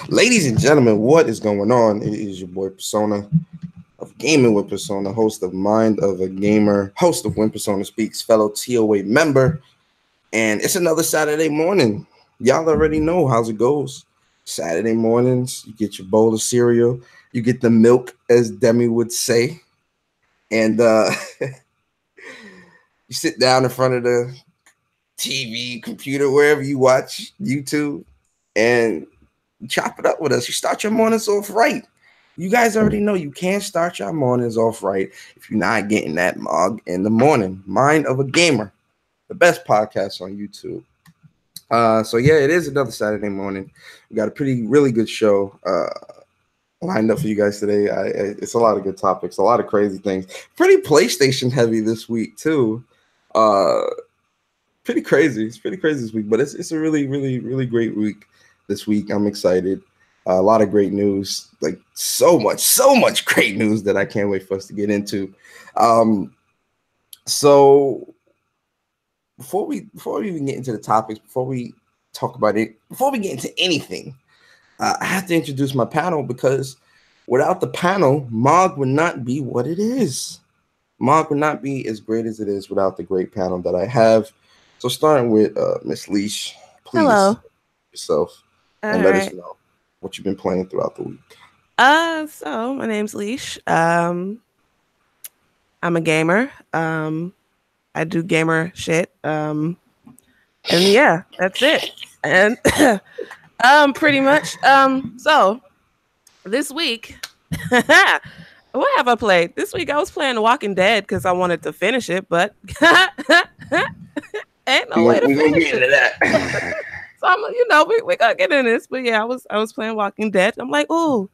Ladies and gentlemen, what is going on? It is your boy Persona of Gaming with Persona, host of Mind of a Gamer, host of When Persona Speaks, fellow TOA member. And it's another Saturday morning. Y'all already know how it goes. Saturday mornings, you get your bowl of cereal, you get the milk, as Demi would say, and you sit down in front of the TV, computer, wherever you watch YouTube, and chop it up with us. You start your mornings off right. You guys already know you can't start your mornings off right if you're not getting that mug in the morning. Mind of a Gamer, the best podcast on YouTube. So yeah, it is another Saturday morning. We got a really good show lined up for you guys today. It's a lot of good topics, a lot of crazy things. Pretty PlayStation heavy this week too. Pretty crazy. It's pretty crazy this week, but it's a really great week this week. I'm excited. A lot of great news, like so much great news that I can't wait for us to get into. So before we even get into the topics, before we talk about it, before we get into anything, I have to introduce my panel because without the panel, MOG would not be what it is. MOG would not be as great as it is without the great panel that I have. So starting with Miss Leash, please yourself and let us know what you've been playing throughout the week. So my name's Leash. I'm a gamer. I do gamer shit. And yeah, that's it. And pretty much. So this week, what have I played? This week I was playing The Walking Dead because I wanted to finish it, but ain't no way to finish it. That. So I'm, we gotta get in this. But yeah, I was playing Walking Dead. I'm like, oh,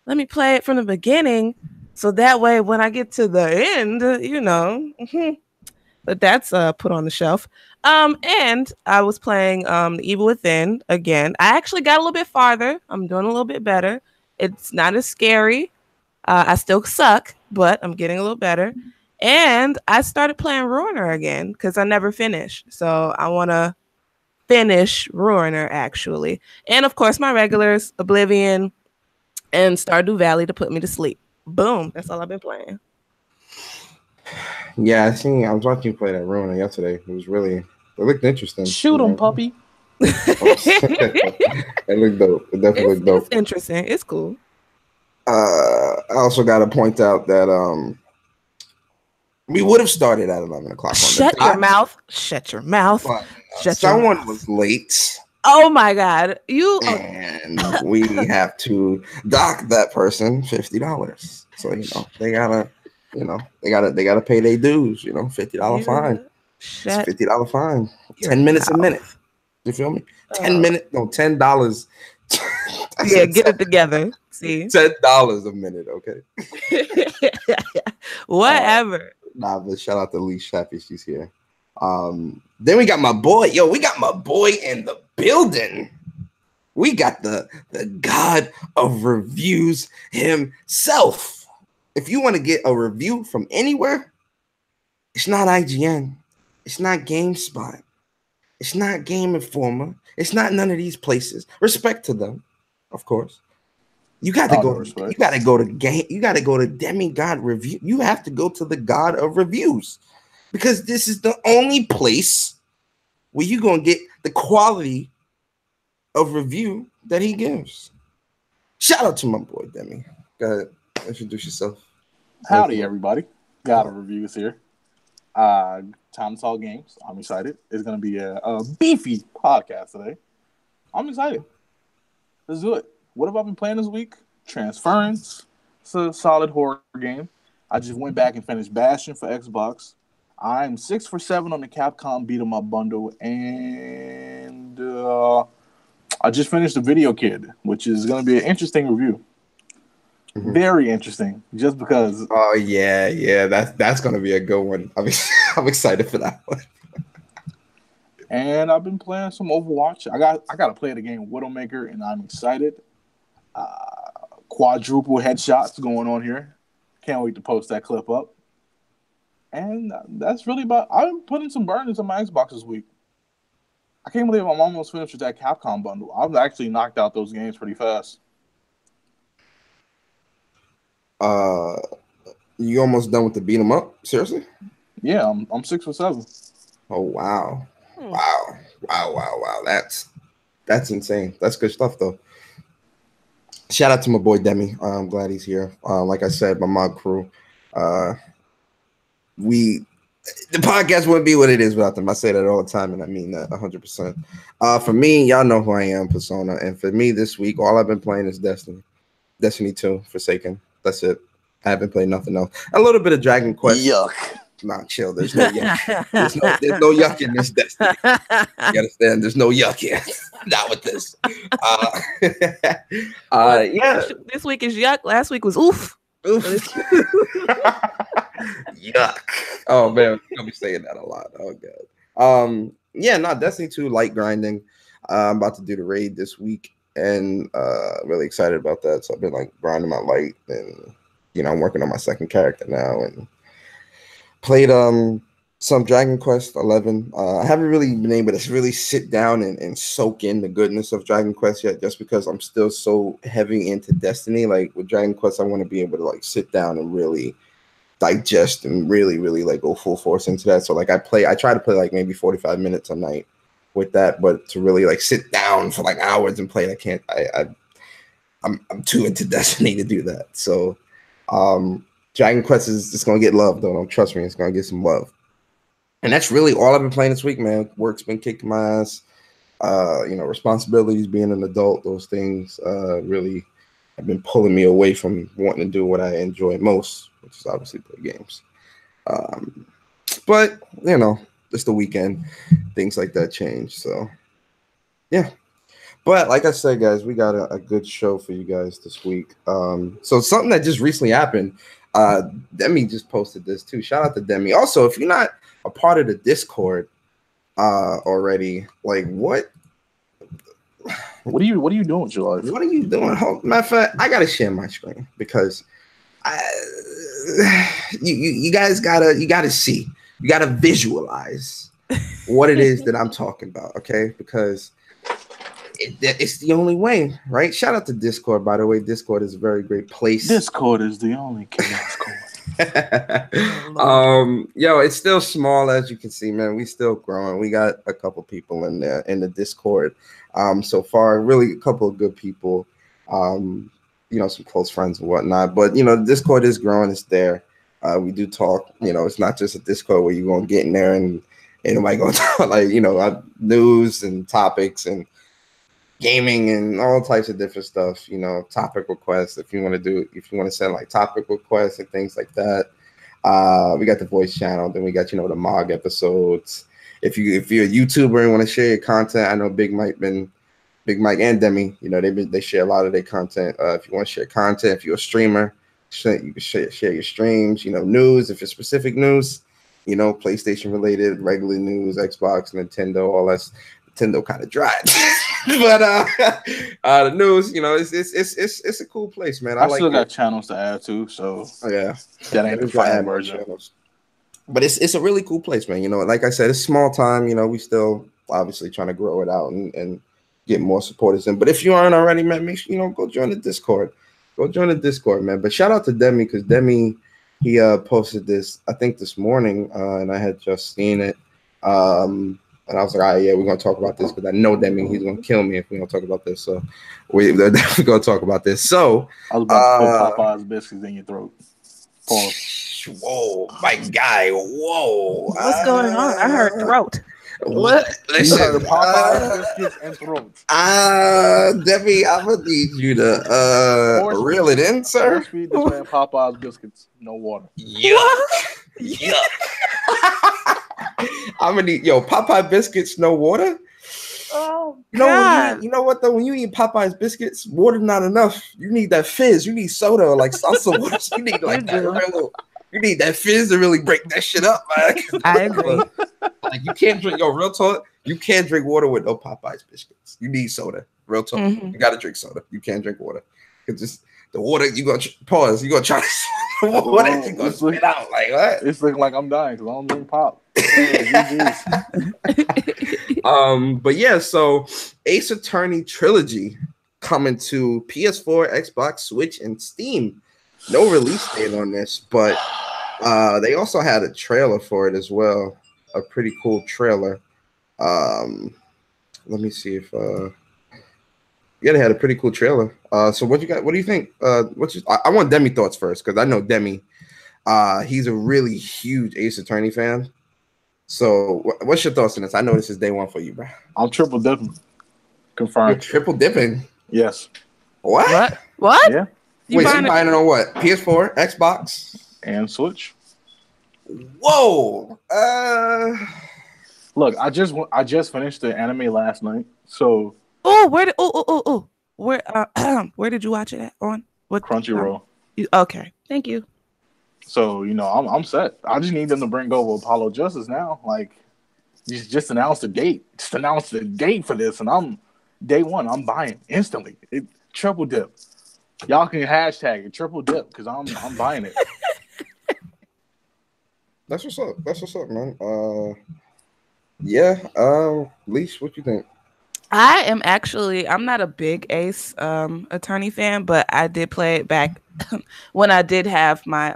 let me play it from the beginning, so that way when I get to the end, But that's put on the shelf. And I was playing The Evil Within again. I actually got a little bit farther. I'm doing a little bit better. It's not as scary. I still suck, but I'm getting a little better. And I started playing Ruiner again because I never finished. So I want to finish Ruiner, actually. And, of course, my regulars, Oblivion and Stardew Valley to put me to sleep. Boom. That's all I've been playing. Yeah, I was watching you play that Ruiner yesterday. It looked interesting. Shoot him, puppy. It looked dope. It definitely looked dope. It's interesting. It's cool. I also got to point out that we would have started at 11 o'clock. Shut your mouth. Shut your mouth. But, someone was late. Oh my God! And we have to dock that person $50. So they gotta pay their dues. $50 fine. It's $50 fine. 10 minutes a minute. You feel me? $10. Yeah, get it together. See, $10 a minute. Okay. Whatever. But shout out to Leash. Happy she's here. Then we got my boy. We got my boy in the building. We got the god of reviews himself. If you want to get a review from anywhere, it's not IGN. It's not GameSpot. It's not Game Informer. It's not none of these places. Respect to them, of course. You got to go. You got to go to game. You got to go to Demigod Review. You have to go to the God of Reviews because this is the only place where you're gonna get the quality of review that he gives. Shout out to my boy Demi. Go ahead, introduce yourself. Howdy, everybody. God of Reviews here. Time to talk games. I'm excited. It's gonna be a beefy podcast today. I'm excited. Let's do it. What have I been playing this week? Transference. It's a solid horror game. I just went back and finished Bastion for Xbox. I'm 6 for 7 on the Capcom Beat 'em Up bundle, and I just finished The Video Kid, which is going to be an interesting review. Mm-hmm. Very interesting, just because. Oh yeah, that's going to be a good one. I'm excited for that one. And I've been playing some Overwatch. I got to play the game Widowmaker, and I'm excited. Quadruple headshots going on here. Can't wait to post that clip up. And that's really about. I've been putting some burners on my Xbox this week. I can't believe I'm almost finished with that Capcom bundle. I've actually knocked out those games pretty fast. You almost done with the beat 'em up? Seriously? Yeah, I'm 6 or 7. Oh wow. Wow. That's insane. That's good stuff though. Shout out to my boy Demi. I'm glad he's here. Like I said, my mob crew. The podcast wouldn't be what it is without them. I say that all the time, and I mean that 100%. For me, y'all know who I am, Persona. And for me this week, all I've been playing is Destiny 2, Forsaken. That's it. I haven't played nothing else. A little bit of Dragon Quest. Yuck. Nah, chill. There's no yuck. There's no yuck in this Destiny. You understand? There's no yuck here. Not with this. Yeah. This week is yuck. Last week was oof. Yuck. Oh man, I'll be saying that a lot. Oh god. Yeah, no, Destiny 2 light grinding. I'm about to do the raid this week, and really excited about that. So I've been like grinding my light, and I'm working on my second character now, and played some Dragon Quest 11. I haven't really been able to really sit down and soak in the goodness of Dragon Quest yet, just because I'm still so heavy into Destiny. Like with Dragon Quest, I want to be able to like sit down and really digest and really like go full force into that. So like I try to play like maybe 45 minutes a night with that, but to really like sit down for like hours and play it, I can't. I'm too into Destiny to do that. So Dragon Quest is just gonna get love though. Don't trust me, it's gonna get some love. And that's really all I've been playing this week, man. Work's been kicking my ass. Responsibilities, being an adult, those things really have been pulling me away from wanting to do what I enjoy most, which is obviously play games. But it's the weekend. Things like that change. So yeah. But like I said, guys, we got a good show for you guys this week. So something that just recently happened. Demi just posted this too. Shout out to Demi. Also, if you're not a part of the Discord already, like what are you doing with your life? What are you doing? Matter of fact, I gotta share my screen because you guys gotta see, you gotta visualize what it is that I'm talking about, okay? Because it's the only way, right? Shout out to Discord, by the way. Discord is a very great place. Discord is the only chaos cord. It's still small, as you can see, man. We still growing. We got a couple people in there in the Discord. So far, really a couple of good people. Some close friends and whatnot. But the Discord is growing. It's there. We do talk. It's not just a Discord where you're gonna get in there and ain't nobody gonna talk like news and topics and gaming and all types of different stuff, topic requests if you want to send like topic requests and things like that. We got the voice channel, then we got the MOG episodes. If you're a YouTuber and want to share your content, I know Big Mike and Demi, they share a lot of their content. If you want to share content, if you're a streamer, you can share your streams, news, if it's specific news, PlayStation related, regular news, Xbox, Nintendo, all that. Nintendo kind of dry. But the news, it's a cool place, man. I still got channels to add to, so yeah, that ain't the final version. But it's a really cool place, man. Like I said, it's small time. We still obviously trying to grow it out and get more supporters in. But if you aren't already, man, make sure go join the Discord. Go join the Discord, man. But shout out to Demi, because Demi, he posted this I think this morning, and I had just seen it. And I was like, all right, yeah, we're going to talk about this because I know Demi, he's going to kill me if we don't talk about this. So they're definitely going to talk about this. So I was about to put Popeye's biscuits in your throat. Pause. Whoa, my guy. Whoa. What's going on? I heard throat. What? Listen, you heard Popeye's biscuits and throats. Demi, I'm going to need you to reel it in, sir. Force feed this man Popeye's biscuits, no water. Yuck. Yuck. I'm gonna need Popeye biscuits, no water. Oh, God. You know what though? When you eat Popeye's biscuits, water not enough. You need that fizz. You need soda or like salsa water. You need like you need that fizz to really break that shit up, man. I agree. Like you can't drink real talk. You can't drink water with no Popeye's biscuits. You need soda. Real talk. Mm-hmm. You gotta drink soda. You can't drink water. It's just the water. You gonna pause. You gonna try to water. You gonna spit out like what? It's looking like I'm dying because I don't drink pop. But yeah, so Ace Attorney Trilogy coming to PS4, Xbox, Switch, and Steam. No release date on this, but they also had a trailer for it as well. A pretty cool trailer. Let me see if yeah, they had a pretty cool trailer. So what you got? What do you think? I want Demi thoughts first because I know Demi. He's a really huge Ace Attorney fan. So what's your thoughts on this? I know this is day one for you, bro. I'm triple dipping. Confirmed. You're triple dipping. Yes. What? Yeah. Wait, so you buying it on what? PS4, Xbox, and Switch. Whoa. Look, I just finished the anime last night. So where did you watch it at? On what? Crunchyroll. Okay, thank you. So I'm set. I just need them to bring over Apollo Justice now. Like, just announce the date. Just announce the date for this, and I'm day one. I'm buying instantly. Triple dip. Y'all can hashtag it triple dip because I'm buying it. That's what's up. That's what's up, man. Yeah. Leash, what you think? I'm not a big Ace Attorney fan, but I did play it back when I did have my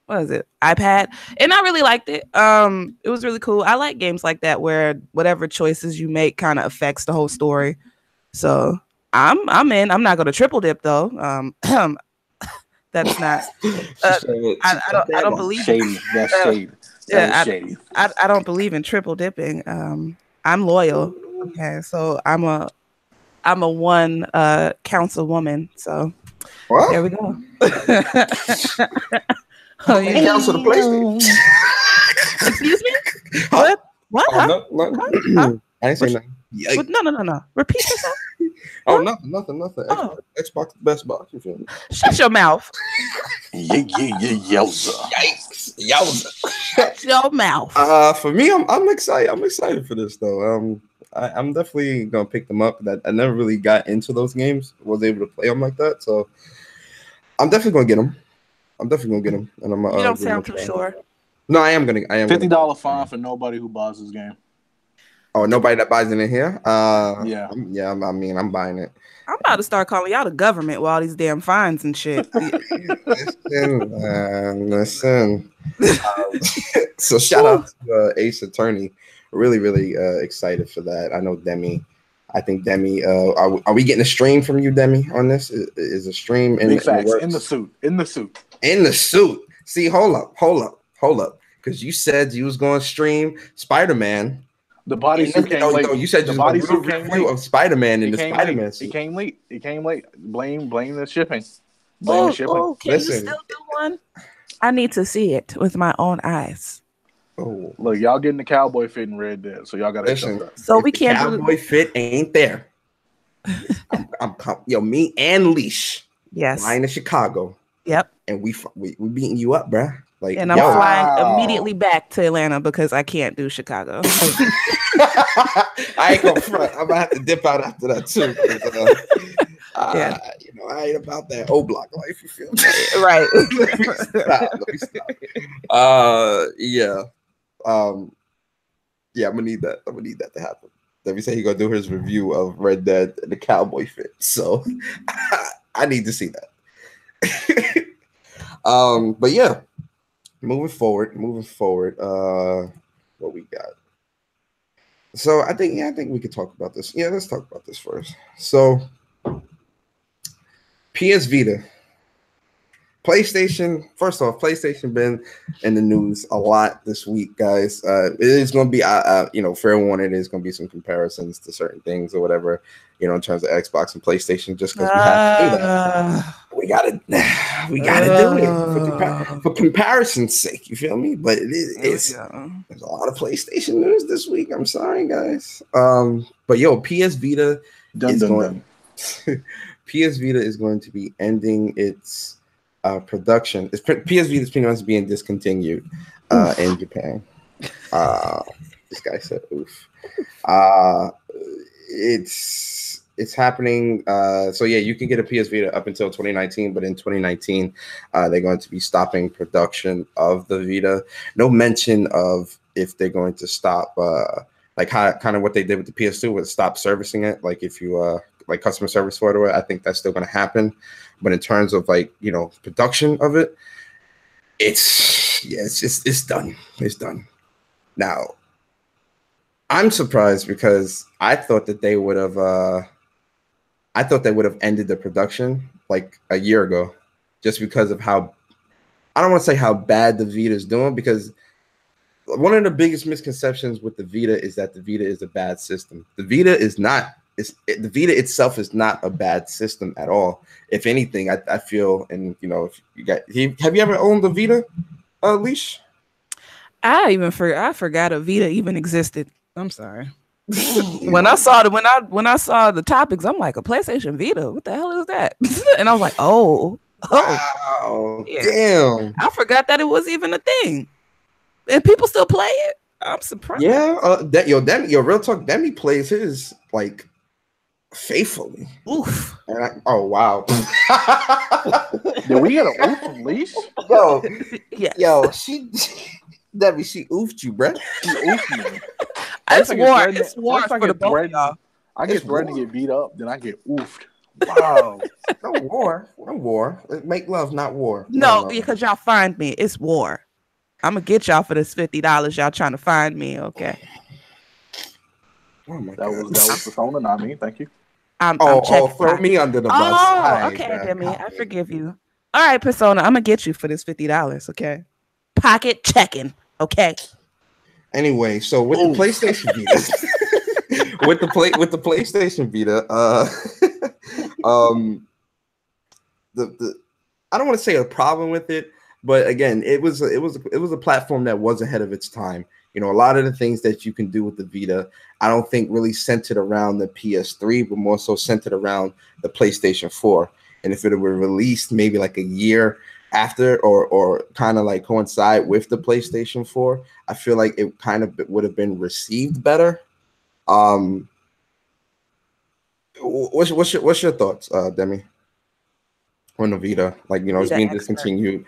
iPad, and I really liked it. It was really cool. I like games like that where whatever choices you make kind of affects the whole story. So I'm in. I'm not going to triple dip though. That's not. I don't believe shady. That's shady. Shady. I don't believe in triple dipping. I'm loyal. Okay, so I'm a one councilwoman. So what? There we go. You counsel the PlayStation. Excuse me. What? What? Oh, no. I ain't saying nothing. No. Repeat yourself. Oh, nothing. Oh. Xbox the best box. You feel me? Shut your mouth. Yowza. Yowza. Shut your mouth. For me, I'm excited. I'm excited for this though. I'm definitely gonna pick them up. That I never really got into those games. Was able to play them like that, so I'm definitely gonna get them. And I'm. You don't sound too sure. No, I am gonna. $50 fine for nobody who buys this game. Oh, nobody that buys it in here? Yeah. I'm buying it. I'm about to start calling y'all the government with all these damn fines and shit. Listen. So shout out to Ace Attorney. Really, really excited for that. I know Demi. I think Demi. Are we getting a stream from you, Demi, on this? Is a stream in the suit? In the suit. See, hold up. Because you said you was going to stream Spider-Man. The bodysuit came late. You said the bodysuit came late of Spider-Man in the Spider-Man suit. It came late. Blame the shipping. Blame the shipping. Oh, can you still do one? I need to see it with my own eyes. Oh, look, y'all getting the cowboy fit in Red Dead, so y'all gotta listen. So we can't. Cowboy fit ain't there. Me and Leash. Yes. Flying to Chicago. Yep. And we beating you up, bruh. Like, and I'm flying immediately back to Atlanta because I can't do Chicago. I ain't gonna front. I'm gonna have to dip out after that too. Yeah. I ain't about that O block life. You feel me? Right. Let me stop. Yeah. Yeah, I'm gonna need that. To happen. Let me say he's gonna do his review of Red Dead and the cowboy fit. So I need to see that. But yeah. Moving forward, what we got? So I think we could talk about this. Yeah, let's talk about this first. So PS Vita. PlayStation, first off, PlayStation been in the news a lot this week, guys. It is going to be, fair warning, it is going to be some comparisons to certain things or whatever, in terms of Xbox and PlayStation, just because we have to do that. We gotta do it for comparison's sake. You feel me? But there's a lot of PlayStation news this week. I'm sorry, guys. But PS Vita PS Vita is going to be ending its production. PS Vita is pretty much being discontinued in Japan. This guy said, "Oof." It's happening. So yeah, you can get a PS Vita up until 2019, but in 2019, they're going to be stopping production of the Vita. No mention of if they're going to stop like how kind of what they did with the PS2 was stop servicing it. Like if you like customer service for it, I think that's still going to happen. But in terms of like, you know, production of it, it's done. It's done. Now, I'm surprised because I thought that they would have ended the production like a year ago, just because of how, I don't want to say how bad the Vita is doing, because one of the biggest misconceptions with the Vita is that the Vita is a bad system. The Vita is not. The Vita itself is not a bad system at all. If anything, I feel, and you know, if you got, have you ever owned the Vita, Leash? I forgot a Vita even existed. I'm sorry. when I saw the topics, I'm like, a PlayStation Vita. What the hell is that? And I was like, oh, wow, yeah. Damn! I forgot that it was even a thing, and people still play it. I'm surprised. Yeah, real talk. Demi plays his like faithfully. Oof. And oh wow. Did we get an oof from Leash? Yo, yes. Yo, she oofed you, bro. She oofed me. It's war. It's war for the both of y'all. I get threatened to get beat up, then I get oofed. Wow. No war. Make love, not war. No, because y'all find me. It's war. I'm gonna get y'all for this $50. Y'all trying to find me, okay? Oh my that God. was Persona, not me. Thank you. I'm throw me under the bus. Oh, okay, Demi. I forgive you. All right, Persona, I'm gonna get you for this $50, okay? Pocket checking, okay? Anyway, so with the PlayStation Vita, with the PlayStation Vita, the I don't want to say a problem with it, but again, it was a platform that was ahead of its time. You know, a lot of the things that you can do with the Vita, I don't think really centered around the PS3, but more so centered around the PlayStation 4. And if it were released maybe like a year after, or kind of like coincide with the PlayStation 4, I feel like it kind of would have been received better. What's your thoughts, Demi, on the Vita? Like, you know, it's being discontinued.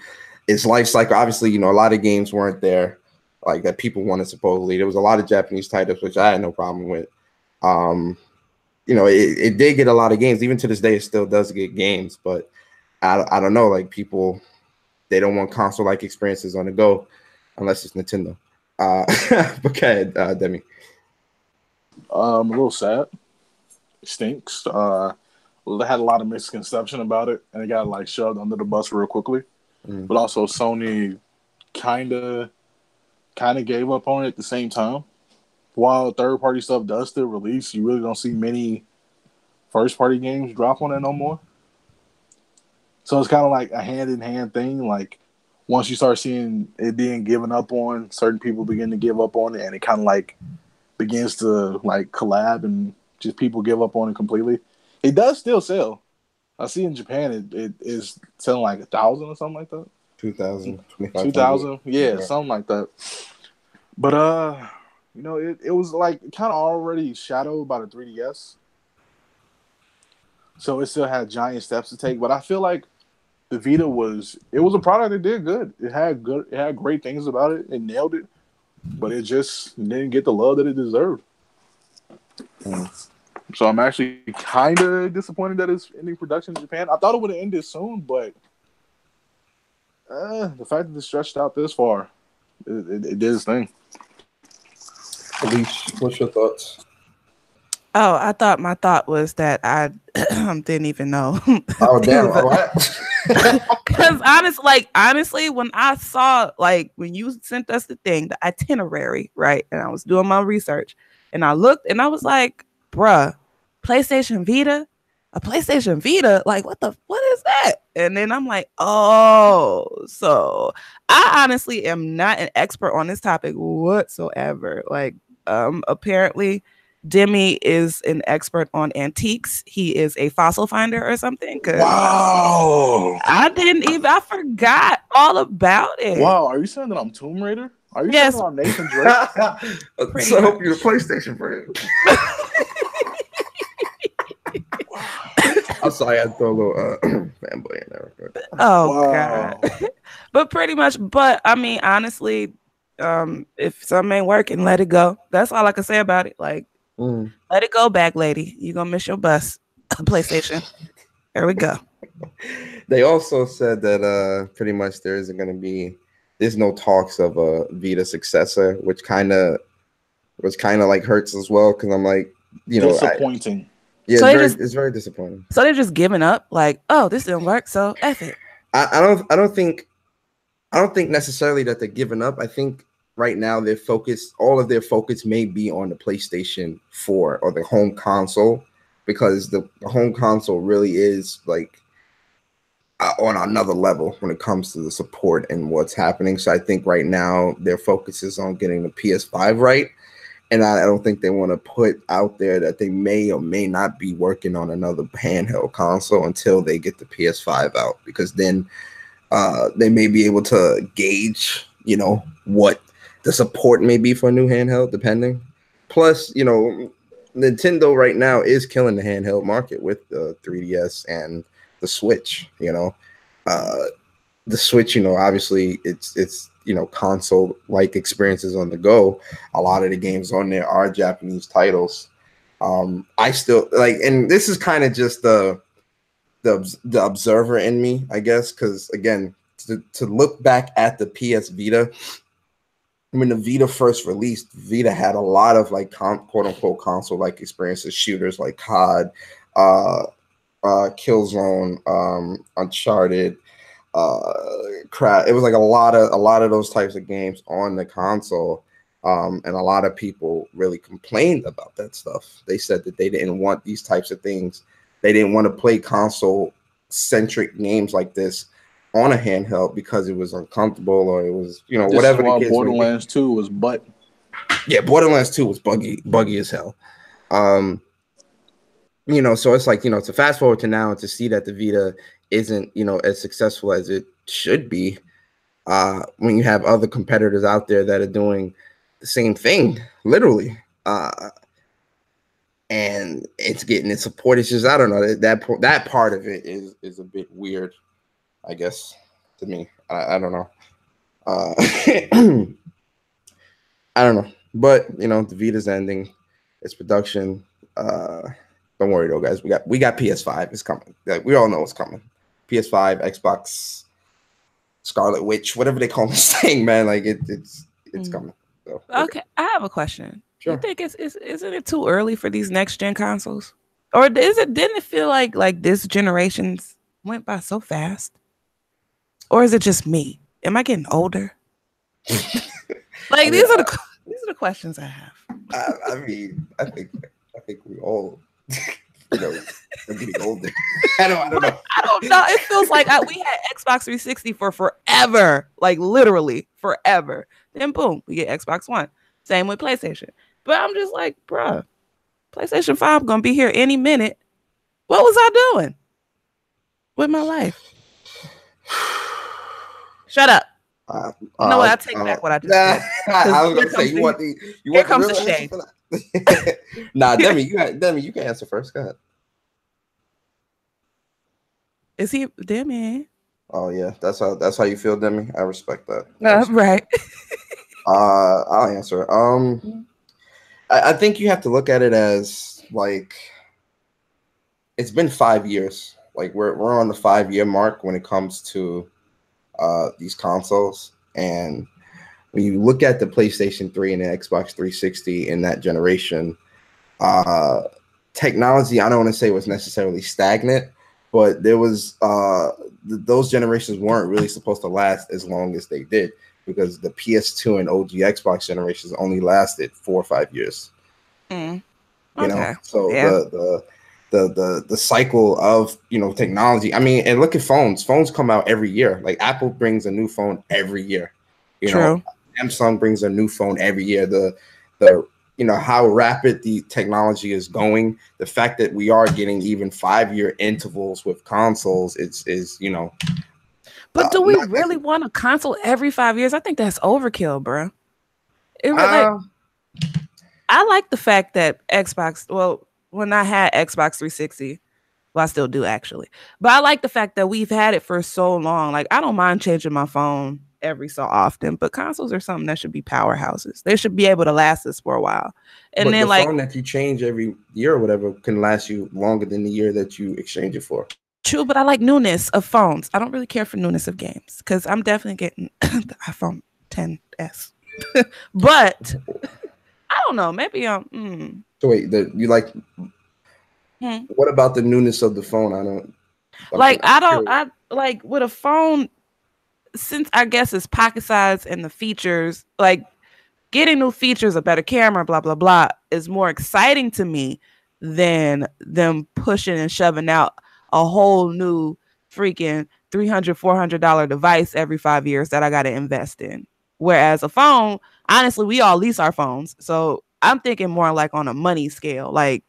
Its life cycle, obviously, you know, a lot of games weren't there, like that people wanted supposedly. There was a lot of Japanese titles, which I had no problem with. You know, it did get a lot of games. Even to this day, it still does get games, but I don't know, like people, they don't want console-like experiences on the go unless it's Nintendo. But go ahead, Demi. A little sad. It stinks. They had a lot of misconception about it, and it got like shoved under the bus real quickly. But also Sony kind of gave up on it at the same time. While third-party stuff does still release, you really don't see many first-party games drop on it no more. So it's kind of like a hand-in-hand thing. Like, once you start seeing it being given up on, certain people begin to give up on it, and it kind of like begins to like collab and just people give up on it completely. It does still sell. I see in Japan it is selling like 1,000 or something like that. 2,000, 2,000, yeah, something like that. But you know, it was like kind of already shadowed by the 3DS, so it still had giant steps to take. But I feel like the Vita was a product that did good. It had great things about it. It nailed it, but it just didn't get the love that it deserved. So I'm actually kind of disappointed that it's ending production in Japan. I thought it would have ended soon, but the fact that it stretched out this far, it did its thing. Alicia, what's your thoughts? Oh, I thought my thought was that I didn't even know. Oh, damn. Because honestly, when I saw, like, when you sent us the thing, the itinerary, right? And I was doing my research and I looked and I was like, bruh, PlayStation Vita? A PlayStation Vita? Like, what is that? And then I'm like, oh, so I honestly am not an expert on this topic whatsoever. Like, apparently Demi is an expert on antiques. He is a fossil finder or something. Wow. I forgot all about it. Wow, are you saying that I'm Tomb Raider? Are you saying that I'm Nathan Drake? So I hope you're a PlayStation friend. I'm sorry, I throw a little fanboy in there. Oh, wow. God. But pretty much, I mean, honestly, If something ain't working, let it go. That's all I can say about it. Like, let it go back, lady. You're gonna miss your bus. PlayStation. There we go. They also said that pretty much there's no talks of a Vita successor, which kind of like hurts as well, because I'm like, disappointing. It's very disappointing. So they're just giving up, like, oh, this didn't work, so F it. I don't think necessarily that they're giving up. I think right now all of their focus may be on the PlayStation 4 or the home console, because the home console really is like on another level when it comes to the support and what's happening. So I think right now their focus is on getting the PS5 right. And I don't think they want to put out there that they may or may not be working on another handheld console until they get the PS5 out, because then they may be able to gauge, what the support may be for a new handheld, depending. Plus, Nintendo right now is killing the handheld market with the 3DS and the Switch. The Switch, obviously it's console-like experiences on the go. A lot of the games on there are Japanese titles. I still like, and this is kind of just the observer in me, I guess, because again, to look back at the PS Vita, when the Vita first released, Vita had a lot of like quote-unquote console-like experiences, shooters like COD, Killzone, Uncharted, it was like a lot of those types of games on the console, and a lot of people really complained about that stuff. They said that they didn't want these types of things. They didn't want to play console-centric games like this on a handheld because it was uncomfortable, or it was, whatever the case. Borderlands 2 was butt. Yeah, Borderlands 2 was buggy as hell. So it's like, to fast forward to now and to see that the Vita isn't, as successful as it should be, when you have other competitors out there that are doing the same thing, literally, and it's getting its support. It's just, I don't know, that part of it is a bit weird, I guess, to me. I don't know. I don't know, but the Vita's ending its production. Don't worry though, guys. We got PS5. It's coming. Like, we all know it's coming. PS5, Xbox, Scarlet Witch, whatever they call this thing, man. Like it's coming. So, okay, I have a question. Sure. You think isn't it too early for these next gen consoles, or didn't it feel like this generation's went by so fast, or is it just me? Am I getting older? These are the questions I have. I mean, I think we all, are getting older. I don't know. I don't know. It feels like we had Xbox 360 for forever, like literally forever. Then boom, we get Xbox One. Same with PlayStation. But I'm just like, bruh, PlayStation 5 gonna be here any minute. What was I doing with my life? Shut up. You know what? I take back what I just said. I was gonna say, here comes the shade. Nah, Demi, you can answer first. Go ahead. Is he Demi? Oh yeah, that's how you feel, Demi. I respect that. Right. I'll answer. I think you have to look at it as like it's been 5 years. Like we're on the 5-year mark when it comes to these consoles, and when you look at the PlayStation 3 and the Xbox 360 in that generation, technology, I don't want to say was necessarily stagnant, but there was those generations weren't really supposed to last as long as they did, because the PS2 and OG Xbox generations only lasted 4 or 5 years. Okay. So yeah. the cycle of technology. I mean, and look at phones. Phones come out every year. Like Apple brings a new phone every year. True. Samsung brings a new phone every year. The how rapid the technology is going. The fact that we are getting even 5-year intervals with consoles is. But do we really want a console every 5 years? I think that's overkill, bro. I like the fact that Xbox. Well, when I had Xbox 360, well, I still do actually, but I like the fact that we've had it for so long. Like, I don't mind changing my phone every so often, but consoles are something that should be powerhouses. They should be able to last us for a while. And but then the like phone that you change every year or whatever can last you longer than the year that you exchange it for. true, but I like newness of phones. I don't really care for newness of games because I'm definitely getting the iPhone 10s. But I don't know. Maybe So wait, you like? What about the newness of the phone? I like with a phone, since I guess it's pocket size and the features, like getting new features, a better camera, blah blah blah, is more exciting to me than them pushing and shoving out a whole new freaking $300-$400 device every 5 years that I got to invest in. Whereas a phone, honestly, we all lease our phones, so I'm thinking more like on a money scale. Like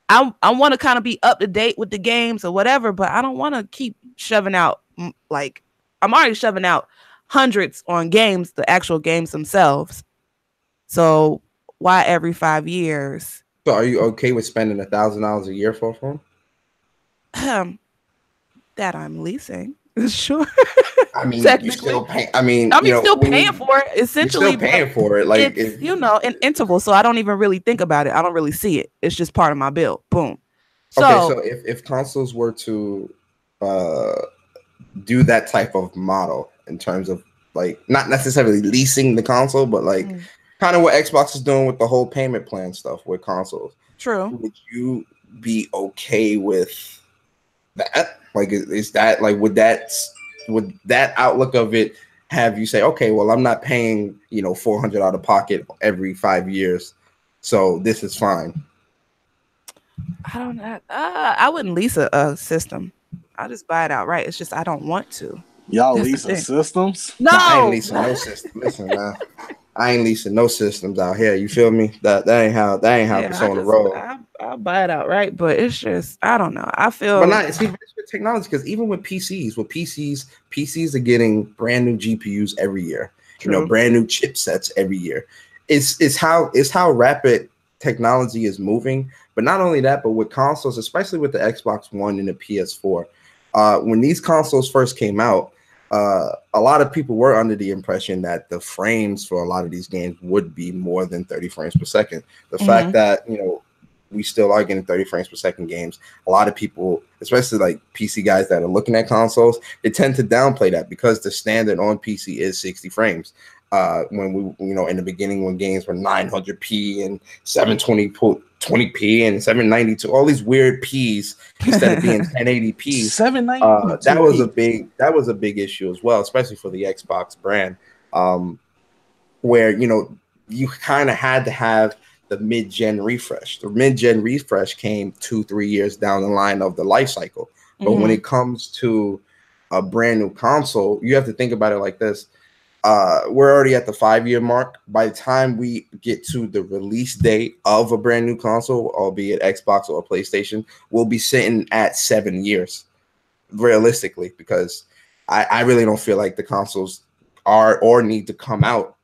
I want to kind of be up to date with the games or whatever, but I don't want to keep shoving out like I'm already shoving out hundreds on games, the actual games themselves. So why every 5 years? So are you okay with spending $1,000 a year for a phone? That I'm leasing. Sure. I mean, you still pay. I'm still paying for it. Essentially, you're still paying for it. Like it's an interval, so I don't even really think about it. I don't really see it. It's just part of my bill. Boom. So if consoles were to do that type of model in terms of like not necessarily leasing the console, but like kind of what Xbox is doing with the whole payment plan stuff with consoles. True. Would you be okay with that? Like, is that like would that outlook of it have you say, okay, well, I'm not paying $400 out of pocket every 5 years, so this is fine? I don't know. I wouldn't lease a system. I'll just buy it outright. It's just I don't want to. Y'all leasing systems? No, I ain't leasing no system. Listen, man, I ain't leasing no systems out here. You feel me? That ain't how Persona roll. I'll buy it outright, but it's just I don't know. I feel, but not see with technology, because even with PCs are getting brand new GPUs every year. True. Brand new chipsets every year. It's how rapid technology is moving. But not only that, but with consoles, especially with the Xbox One and the PS4, when these consoles first came out, a lot of people were under the impression that the frames for a lot of these games would be more than 30 frames per second. The fact that we still are getting 30 frames per second games, a lot of people, especially like PC guys that are looking at consoles, they tend to downplay that because the standard on PC is 60 frames. When we, in the beginning, when games were 900p and 720p and 792, all these weird P's instead of being 1080p. 792. That was a big issue as well, especially for the Xbox brand, where you kind of had to have the mid-gen refresh. The mid-gen refresh came 2-3 years down the line of the life cycle. But when it comes to a brand new console, you have to think about it like this. We're already at the 5-year mark. By the time we get to the release date of a brand new console, albeit Xbox or PlayStation, we'll be sitting at 7 years, realistically, because I really don't feel like the consoles are or need to come out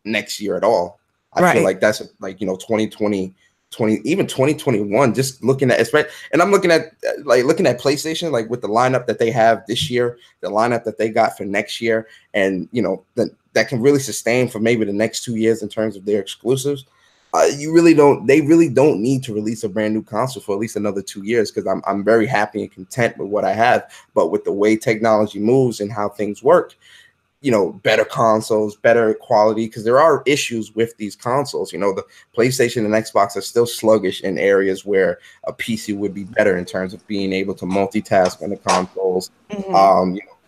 next year at all. I feel like that's 2020, even 2021, just looking at, and I'm looking at PlayStation, like with the lineup that they have this year, the lineup that they got for next year, and that can really sustain for maybe the next 2 years in terms of their exclusives. They really don't need to release a brand new console for at least another 2 years, because I'm very happy and content with what I have. But with the way technology moves and how things work, better consoles, better quality, because there are issues with these consoles. The PlayStation and Xbox are still sluggish in areas where a PC would be better in terms of being able to multitask on the consoles.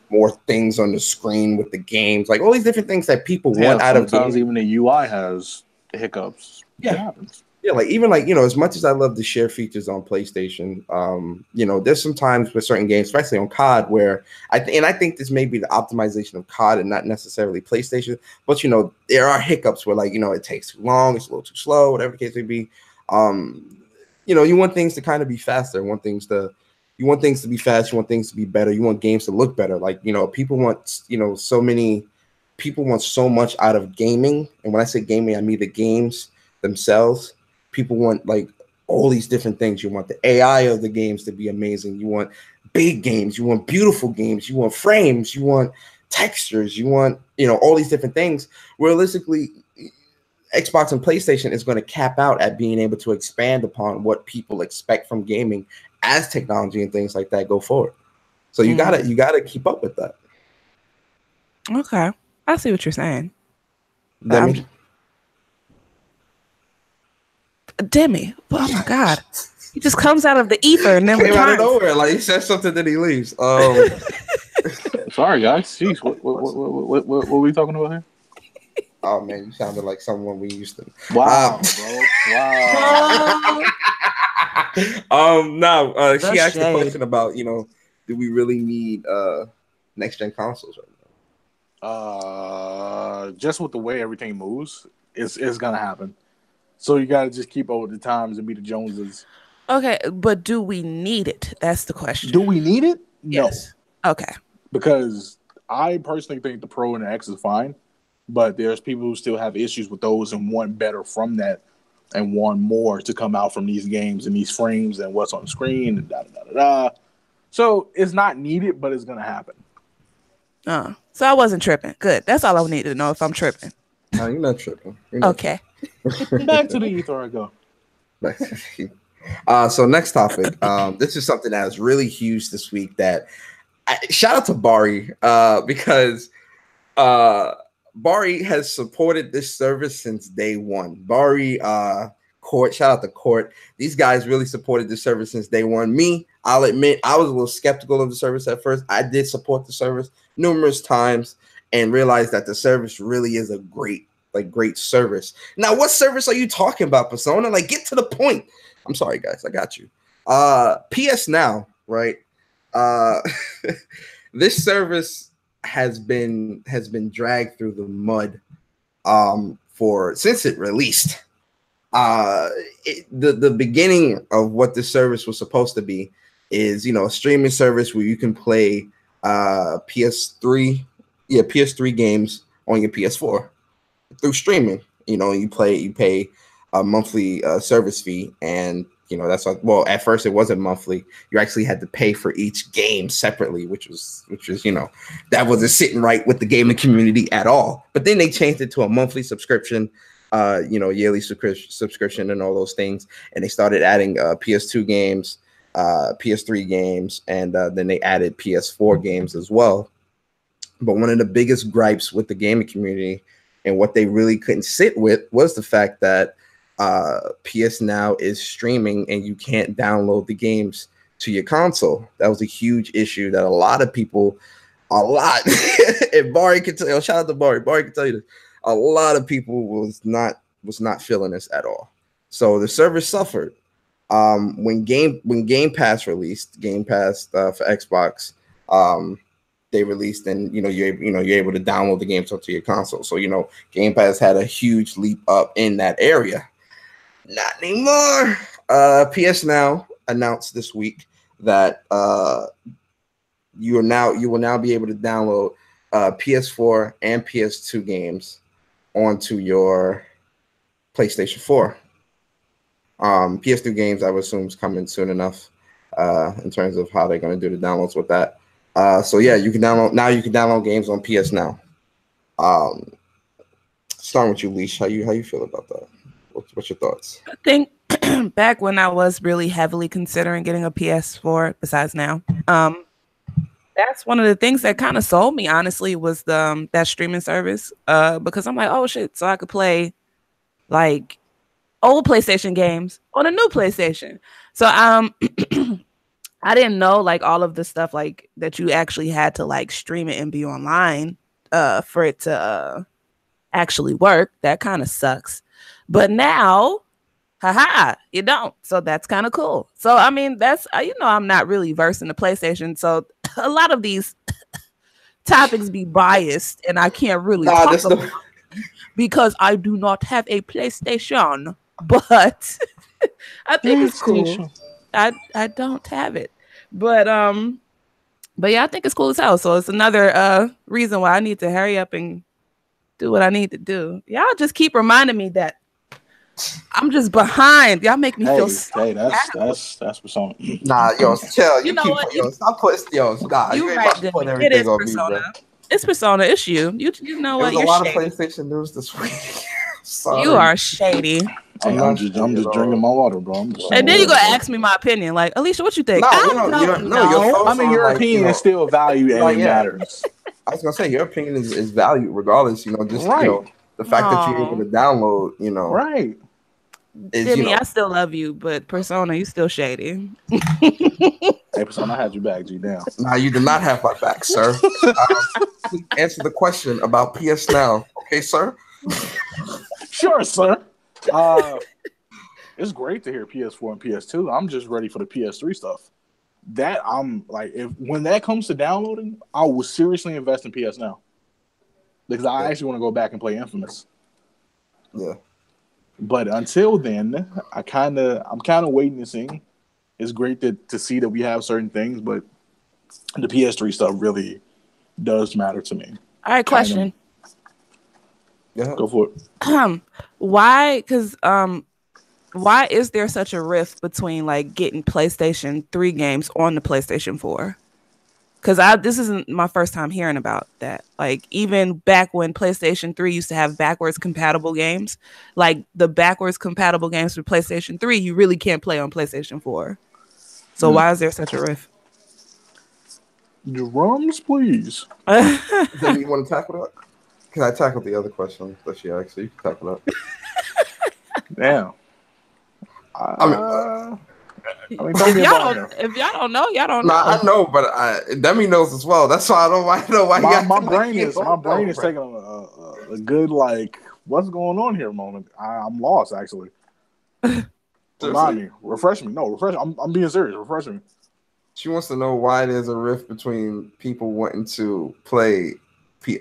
More things on the screen with the games, like all these different things that people want out of games. Sometimes even the UI has hiccups. Yeah. It happens. Yeah, even as much as I love the share features on PlayStation, there's some times with certain games, especially on COD, where I think this may be the optimization of COD and not necessarily PlayStation, but there are hiccups where it takes too long, it's a little too slow, whatever the case may be. You want things to kind of be faster, you want things to be fast, you want things to be better, you want games to look better. People want so much out of gaming, and when I say gaming, I mean the games themselves. People want all these different things. You want the AI of the games to be amazing. You want big games. You want beautiful games. You want frames. You want textures, you want, all these different things. Realistically, Xbox and PlayStation is going to cap out at being able to expand upon what people expect from gaming as technology and things like that go forward. So you gotta keep up with that. Okay, I see what you're saying. Demi, oh my God, he just comes out of the ether and then came out of nowhere. Like he says something, then he leaves. Sorry, guys. Jeez, what are we talking about here? Oh man, you sounded like someone we used to. Wow, bro. Wow. She asked a question about, do we really need next gen consoles right now? Just with the way everything moves, it's gonna happen. So you gotta just keep up with the times and be the Joneses. Okay, but do we need it? That's the question. Do we need it? Yes. No. Okay. Because I personally think the Pro and the X is fine, but there's people who still have issues with those and want better from that and want more to come out from these games and these frames and what's on the screen and da-da-da-da-da. So it's not needed, but it's going to happen. So I wasn't tripping. Good. That's all I need to know if I'm tripping. No, you're not tripping. Okay. Back to the ether I go. So next topic. This is something that was really huge this week that shout out to Bari because Bari has supported this service since day one. Bari, Court, shout out to Court. These guys really supported the service since day one. Me, I'll admit, I was a little skeptical of the service at first. I did support the service numerous times and realized that the service really is a great service. Now, what service are you talking about, Persona? Like, get to the point. I'm sorry, guys. I got you. PSNOW, right? This service has been dragged through the mud since it released. The beginning of what this service was supposed to be is a streaming service where you can play PS3 games on your PS4 through streaming. You pay a monthly service fee, and that's like, well, at first it wasn't monthly. You actually had to pay for each game separately, which was that wasn't sitting right with the gaming community at all. But then they changed it to a monthly subscription, yearly subscription and all those things. And they started adding PS2 games, PS3 games, and then they added PS4 games as well. But one of the biggest gripes with the gaming community and what they really couldn't sit with was the fact that PSNOW is streaming and you can't download the games to your console. That was a huge issue that a lot of people, and Bari can tell you, shout out to Bari can tell you this, a lot of people was not feeling this at all. So the service suffered. When Game Pass released, Game Pass for Xbox, they released, and you're able to download the games onto your console. So Game Pass had a huge leap up in that area. Not anymore. PSNOW announced this week that you will now be able to download PS4 and PS2 games onto your PlayStation 4. PS2 games, I would assume, is coming soon enough in terms of how they're going to do the downloads with that. So yeah, you can download games on PSNOW. Starting with you, Leash, how you feel about that? What's your thoughts? I think back when I was really heavily considering getting a PS4, besides now, that's one of the things that kind of sold me, honestly, was that streaming service. Because I'm like, oh shit, so I could play like old PlayStation games on a new PlayStation. So I didn't know like all of the stuff like that you actually had to like stream it and be online for it to actually work. That kind of sucks. But now, you don't. So that's kind of cool. So I mean, that's I'm not really versed in the PlayStation, so a lot of these topics be biased, and I can't really talk about them because I do not have a PlayStation. But I think it's cool. I don't have it, but yeah, I think it's cool as hell. So it's another reason why I need to hurry up and do what I need to do. Y'all just keep reminding me that I'm just behind. Y'all make me feel so that's Persona. Nah, yo, chill. You know what? Stop putting nah. You right, putting everything on me, bro. It's Persona. It's you. You know what? There's a You're lot of shady. PlayStation news this week. Sorry. You are shady. Hey, I'm just drinking my water, bro. And then you gonna ask me my opinion, like Alicia, what you think? No, I don't know. Your thoughts I mean, your like, opinion is still valued and it matters. I was gonna say your opinion is valued regardless. Just the fact that you're able to download. Right. Jimmy, I still love you, but Persona, you still shady. Hey, Persona, I had you back, G. Down. Nah, you did not have my back, sir. Please answer the question about PSNOW, okay, sir? Sure, sir. It's great to hear PS4 and PS2. I'm just ready for the PS3 stuff. That I'm like, when that comes to downloading, I will seriously invest in PSNOW because I actually want to go back and play Infamous. Yeah. But until then, I'm kind of waiting to see. It's great to see that we have certain things, but the PS3 stuff really does matter to me. All right, question. Yeah, go for it. Why? Because why is there such a rift between like getting PlayStation 3 games on the PlayStation 4? Because this isn't my first time hearing about that. Like even back when PlayStation 3 used to have backwards compatible games, like the backwards compatible games for PlayStation 3, you really can't play on PlayStation 4. So why is there such a rift? Drums, please. Then you want to tackle that? Because I tackled the other question that she asked, so you can tackle that. Damn. If y'all don't know, y'all don't know. I know, but Demi knows as well. That's why I know why. My brain is taking a good like, what's going on here moment. I'm lost actually. Remind me, refresh me. No, refresh. I'm being serious. Refresh me. She wants to know why there's a rift between people wanting to play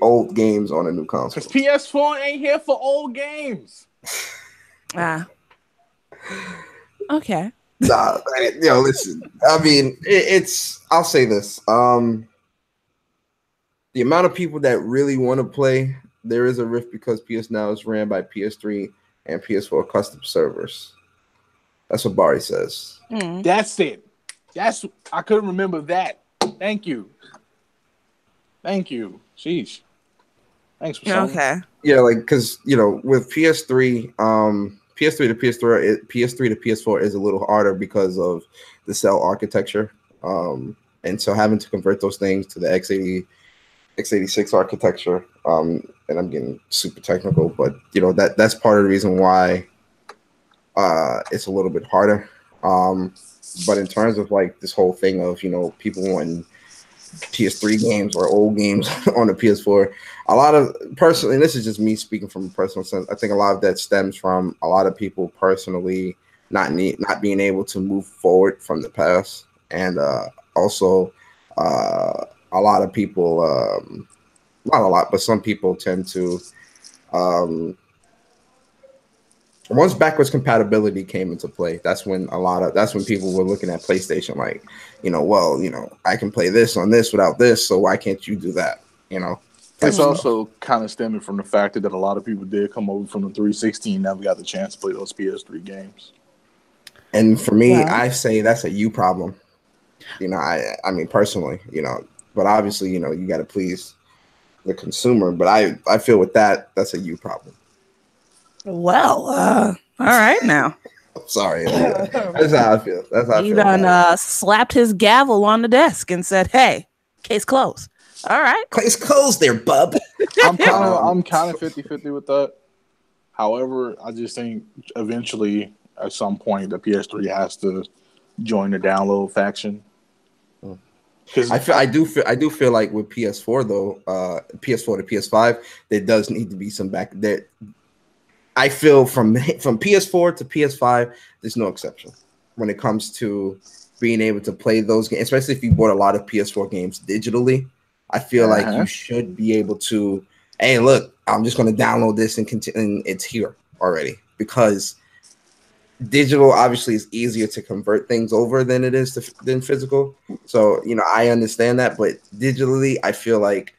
old games on a new console. Because PS4 ain't here for old games. Okay. Nah, listen. I mean, I'll say this. The amount of people that really want to play, there is a rift because PSNOW is ran by PS3 and PS4 custom servers. That's what Bari says. That's it. I couldn't remember that. Thank you. Sheesh. Thanks for showing. Okay. Yeah, like because with PS3, PS3 to PS4 is a little harder because of the cell architecture, and so having to convert those things to the x86 architecture. And I'm getting super technical, but that's part of the reason why it's a little bit harder. But in terms of like this whole thing of people wanting PS3 games or old games on the PS4, a lot of personally, and this is just me speaking from a personal sense, I think a lot of that stems from a lot of people personally not being able to move forward from the past, and also a lot of people, not a lot, but some people tend to once backwards compatibility came into play, that's when people were looking at PlayStation like, I can play this on this without this, so why can't you do that? It's also kind of stemming from the fact that a lot of people did come over from the 360 and never got the chance to play those PS3 games. And for me, I say that's a you problem. I mean personally, but obviously, you got to please the consumer. But I feel with that's a you problem. Well, all right now. Sorry. That's how I feel. He done slapped his gavel on the desk and said, "Hey, case closed." All right. Case closed there, bub. I'm kind of 50-50 with that. However, I just think eventually at some point the PS3 has to join the download faction. Because I do feel like with PS4 though, PS4 to PS5, there does need to be some back there. I feel from PS4 to PS5, there's no exception when it comes to being able to play those games, especially if you bought a lot of PS4 games digitally. I feel like you should be able to, hey, look, I'm just going to download this and continue, and it's here already, because digital obviously is easier to convert things over than it is than physical. So, I understand that, but digitally, I feel like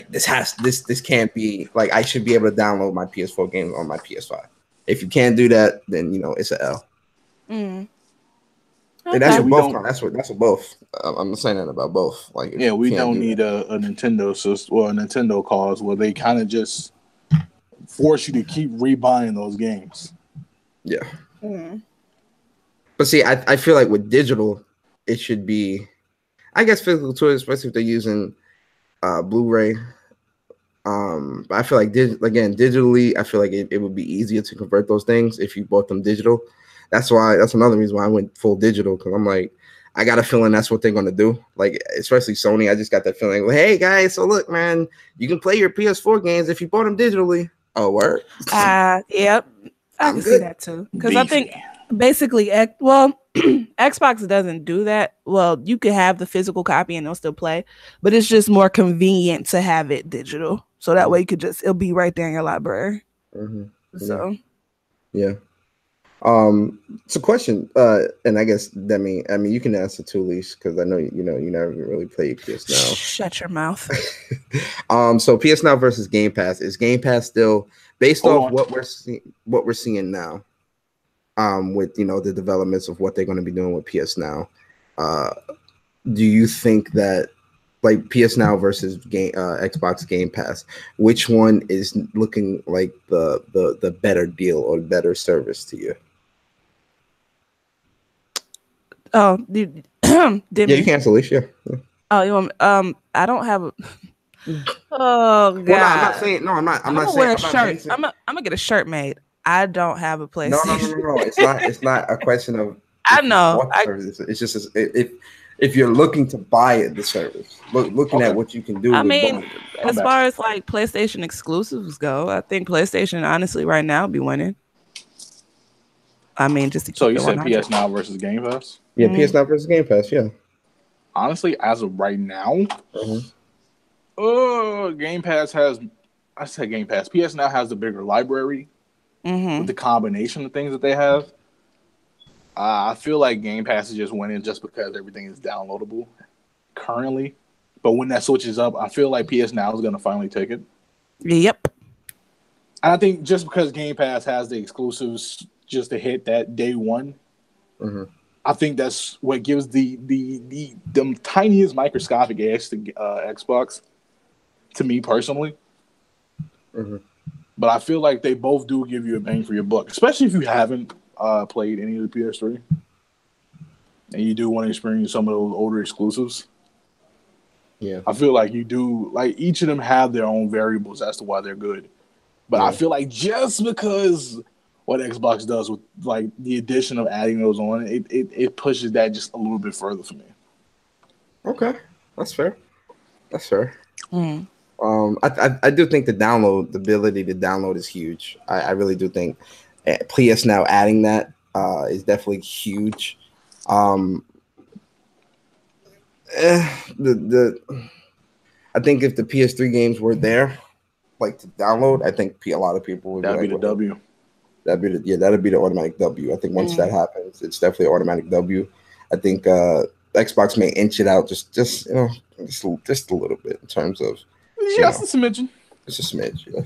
this can't be like, I should be able to download my PS4 games on my PS5. If you can't do that, then it's an L. And that's Okay. what both. That's what both. I'm saying that about both. Like, Yeah, we don't need that. a Nintendo system or a Nintendo cause where they kind of just force you to keep rebuying those games. Yeah. Mm. But see, I feel like with digital, it should be, I guess, physical too, especially if they're using Blu-ray. But I feel like digitally, I feel like it would be easier to convert those things if you bought them digital. That's another reason why I went full digital, because I'm like, I got a feeling that's what they're gonna do. Like, especially Sony, I just got that feeling. Well, hey guys, so look, man, you can play your PS4 games if you bought them digitally. Oh, word. Yep. I can see that too. Because I think basically, Xbox doesn't do that. Well, you could have the physical copy and they'll still play, but it's just more convenient to have it digital. So that way it'll be right there in your library. Mm-hmm. So yeah. It's a question, and I guess Demi, I mean, you can answer too, Leash, because I know you never really played PSNOW. Shut your mouth. So PSNOW versus Game Pass. Is Game Pass still based off what we're seeing now? With the developments of what they're going to be doing with PSNOW. Do you think that, like, PSNOW versus Xbox Game Pass, which one is looking like the better deal or better service to you? Oh, yeah, you can answer, Alicia. Yeah. Oh, you want? I don't have a. Oh God! Well, no, I'm not saying. No, I'm not. I'm not saying. Wear a shirt. I'm gonna get a shirt made. I don't have a PlayStation. No. It's not. It's not a question of. I know. It's just if you're looking to buy it, the service. Looking at what you can do. I mean, as far as like PlayStation exclusives go, I think PlayStation honestly right now be winning. I mean, just to keep you said PSNOW versus Game Pass? Yeah, PSNOW versus Game Pass. Yeah. Honestly, as of right now, Game Pass has. I said Game Pass. PSNOW has the bigger library with the combination of things that they have. I feel like Game Pass is just winning just because everything is downloadable currently. But when that switches up, I feel like PSNOW is going to finally take it. Yep. And I think just because Game Pass has the exclusives just to hit that day one, I think that's what gives the tiniest microscopic edge to Xbox, to me personally. But I feel like they both do give you a bang for your buck, especially if you haven't played any of the PS3 and you do want to experience some of those older exclusives. Yeah, I feel like you do. Like, each of them have their own variables as to why they're good. But I feel like just because what Xbox does with like the addition of adding those on, it pushes that just a little bit further for me. Okay, that's fair. That's fair. I do think the ability to download is huge. I really do think PSNOW adding that is definitely huge. I think if the PS3 games were there, like, to download, I think a lot of people would be the W. That'd be the automatic W. I think once that happens, it's definitely an automatic W. I think Xbox may inch it out just a little bit in terms of just a smidgen. Just a smidge. Yeah.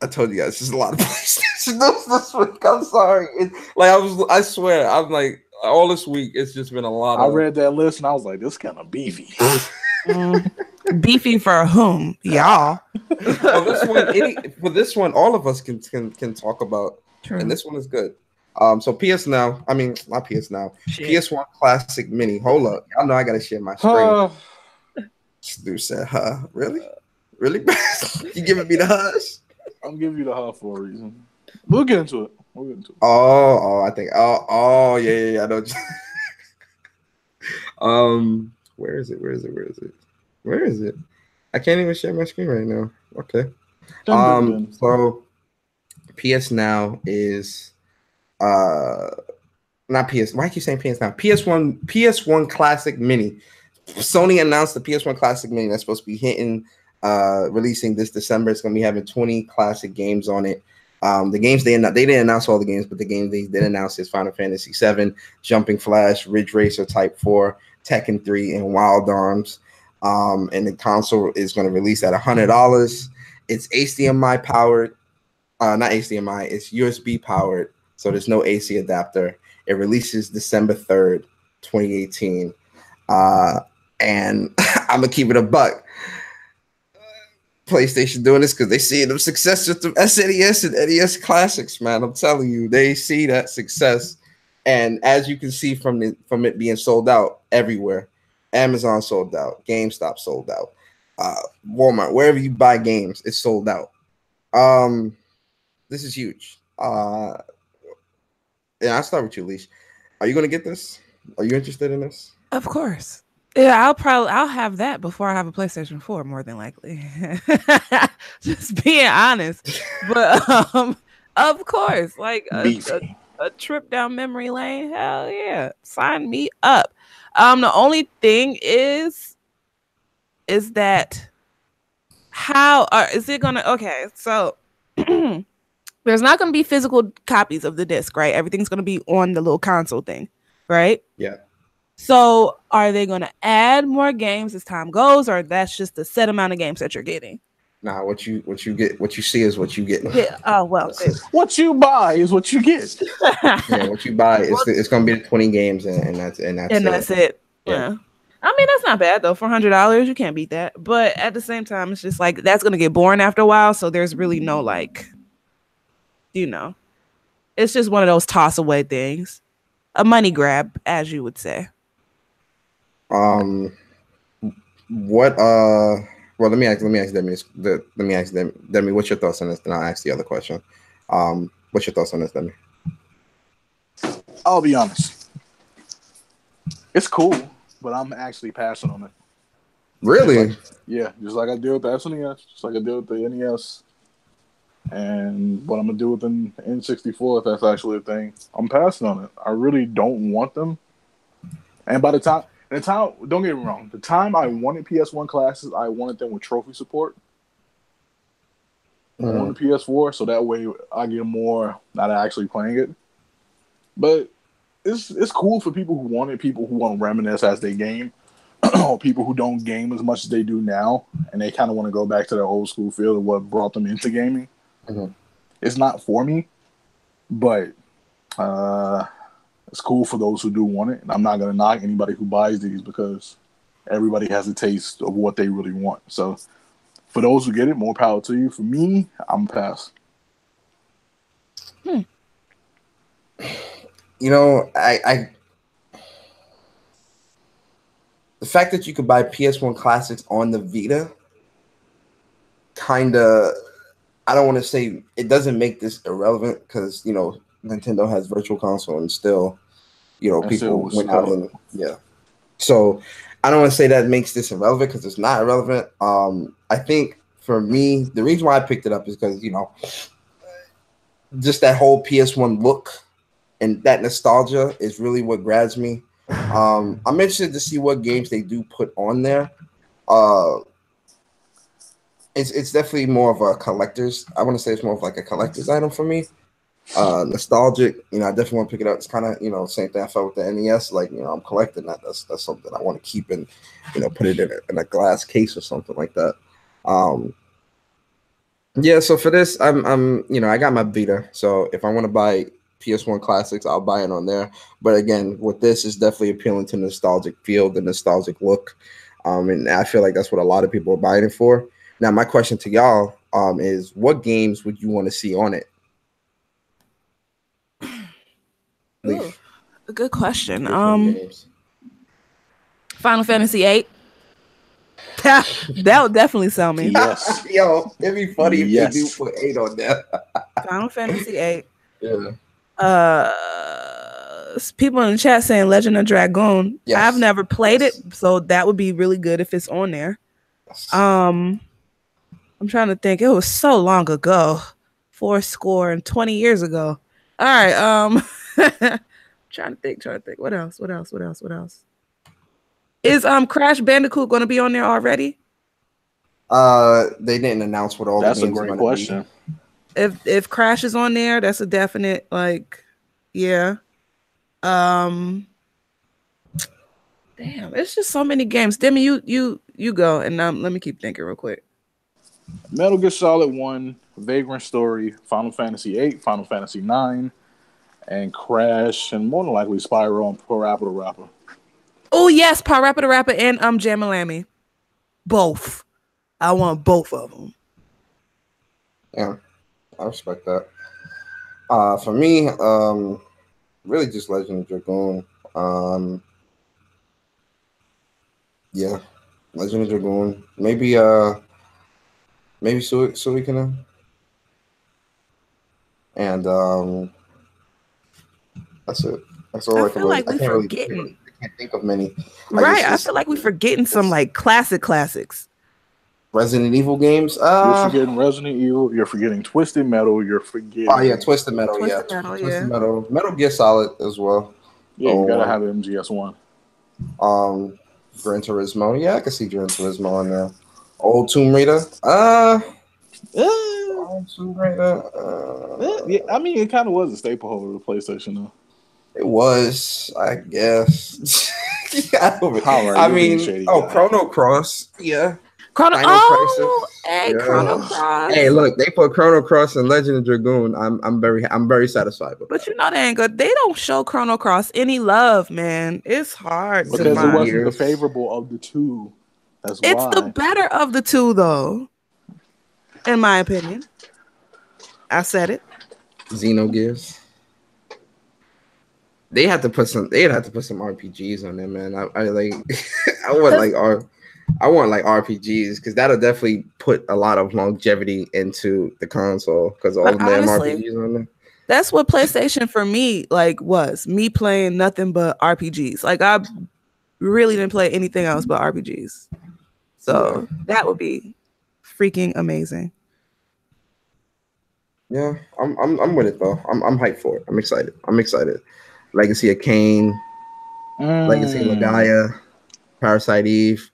I told you guys, there's a lot of PlayStation this week. I'm sorry. I swear, I'm like, all this week, it's just been a lot. I read that list and I was like, this kind of beefy. Beefy for whom? Y'all. For this one, all of us can talk about. True. And this one is good. So PSNOW, I mean, not PSNOW, PS1 Classic Mini. Hold up. Y'all know I got to share my screen. Dude said, really? Really? You giving me the hush? I'm giving you the hush for a reason. We'll get into it. I think. Oh, yeah. I know. Where is it? I can't even share my screen right now. Okay. So PSNOW is not PS. Why are you saying PSNOW? PS1 Classic Mini. Sony announced the PS1 Classic Mini that's supposed to be releasing this December. It's going to be having 20 classic games on it. The games they didn't announce all the games, but the game they did announce is Final Fantasy VII, Jumping Flash, Ridge Racer Type 4, Tekken 3, and Wild Arms. And the console is going to release at $100. It's HDMI powered. not HDMI. It's USB powered, so there's no AC adapter. It releases December 3rd, 2018. And I'm gonna keep it a buck. PlayStation doing this because they see the success with the SNES and NES classics, man. I'm telling you, they see that success, and as you can see from it being sold out everywhere, Amazon sold out, GameStop sold out, Walmart, wherever you buy games, it's sold out. This is huge. Yeah, I'll start with you, Leash. Are you gonna get this? Are you interested in this? Of course. Yeah, I'll have that before I have a PlayStation 4, more than likely. Just being honest. But of course, like a trip down memory lane, hell yeah. Sign me up. The only thing is that how is it gonna so there's not gonna be physical copies of the disc, right? Everything's gonna be on the little console thing, right? Yeah. So are they going to add more games as time goes, or that's just the set amount of games that you're getting? Nah, what you get, what you see is what you get. Yeah. Oh well. What you buy is what you get. Yeah, what you buy is it's going to be 20 games, and that's it. Yeah. I mean, that's not bad though. For $100, you can't beat that. But at the same time, it's just like that's going to get boring after a while. So there's really no like, it's just one of those toss away things, a money grab, as you would say. What well, let me ask Demi, what's your thoughts on this? Then I'll ask the other question. What's your thoughts on this, Demi? I'll be honest. It's cool, but I'm actually passing on it. Really? Just like I did with the SNES, just like I did with the NES. And what I'm gonna do with the N64, if that's actually a thing, I'm passing on it. I really don't want them. And by the time, don't get me wrong, the time I wanted PS1 classes, I wanted them with trophy support. I wanted the PS4, so that way I get more out of actually playing it. But it's cool for people who want it, people who want to reminisce as they game, or people who don't game as much as they do now, and they kind of want to go back to their old school feel of what brought them into gaming. Mm-hmm. It's not for me, but it's cool for those who do want it, and I'm not gonna knock anybody who buys these because everybody has a taste of what they really want. So, for those who get it, more power to you. For me, I'm pass. You know, I the fact that you could buy PS1 classics on the Vita, kind of, I don't want to say it doesn't make this irrelevant because Nintendo has Virtual Console and still. People went out and So I don't want to say that makes this irrelevant because it's not irrelevant. I think for me, the reason why I picked it up is because just that whole PS1 look and that nostalgia is really what grabs me. I'm interested to see what games they do put on there. It's definitely more of a collector's. I want to say it's more of like a collector's item for me. Nostalgic, I definitely want to pick it up. It's kind of same thing I felt with the NES. Like I'm collecting that. That's something I want to keep and put it in a glass case or something like that. So for this, I'm I got my Vita. So if I want to buy PS1 classics, I'll buy it on there. But again, with this, is definitely appealing to the nostalgic feel, the nostalgic look, and I feel like that's what a lot of people are buying it for. Now, my question to y'all is, what games would you want to see on it? Ooh, a good question. Final Fantasy VIII. That would definitely sell me. Yes. Yo, it'd be funny if they do put 8 on there. Final Fantasy VIII. Yeah. People in the chat saying Legend of Dragoon. Yes. I've never played it, so that would be really good if it's on there. Yes. I'm trying to think. It was so long ago. 20 years ago. All right. Trying to think. What else? Is Crash Bandicoot going to be on there already? They didn't announce what all the games are going to be. That's a great question. If Crash is on there, that's a definite yeah. Damn, it's just so many games. Demi, you go, and let me keep thinking real quick. Metal Gear Solid 1, Vagrant Story, Final Fantasy VIII, Final Fantasy IX, and Crash, and more than likely Spyro and Parappa the Rapper. Oh yes, Parappa the Rapper and Jam-a-Lammy. Both. I want both of them. Yeah, I respect that. For me, really just Legend of Dragoon. Yeah, Legend of Dragoon. Maybe Suikoden. And that's it. That's all I I can feel really. like we forgetting. I can't think of many. Right, I feel like we're forgetting some like classics. Resident Evil games. You're forgetting Resident Evil. You're forgetting Twisted Metal. You're forgetting. Oh yeah, Twisted Metal. Twisted Metal, yeah. Twisted Metal. Metal Gear Solid as well. Yeah, you gotta have MGS1. Gran Turismo. Yeah, I can see Gran Turismo on there. Old Tomb Raider. Old Tomb Raider. Yeah, I mean, it kind of was a staple of the PlayStation, though. It was, I guess. Yeah, right, I mean, Chrono Cross. Yeah. Chrono Cross. Hey, look, they put Chrono Cross and Legend of Dragoon. I'm very satisfied with But you know they ain't good. They don't show Chrono Cross any love, man. It's hard because it wasn't the favorable of the two. That's why. It's the better of the two, though. In my opinion. I said it. Xenogears. They had to put some RPGs on there, man. I like I want RPGs because that'll definitely put a lot of longevity into the console because all of them RPGs on there. That's what PlayStation for me was me playing nothing but RPGs. Like I really didn't play anything else but RPGs. So that would be freaking amazing. Yeah, I'm with it though. I'm hyped for it. I'm excited. Legacy of Kain, Legacy of Legaia, Parasite Eve.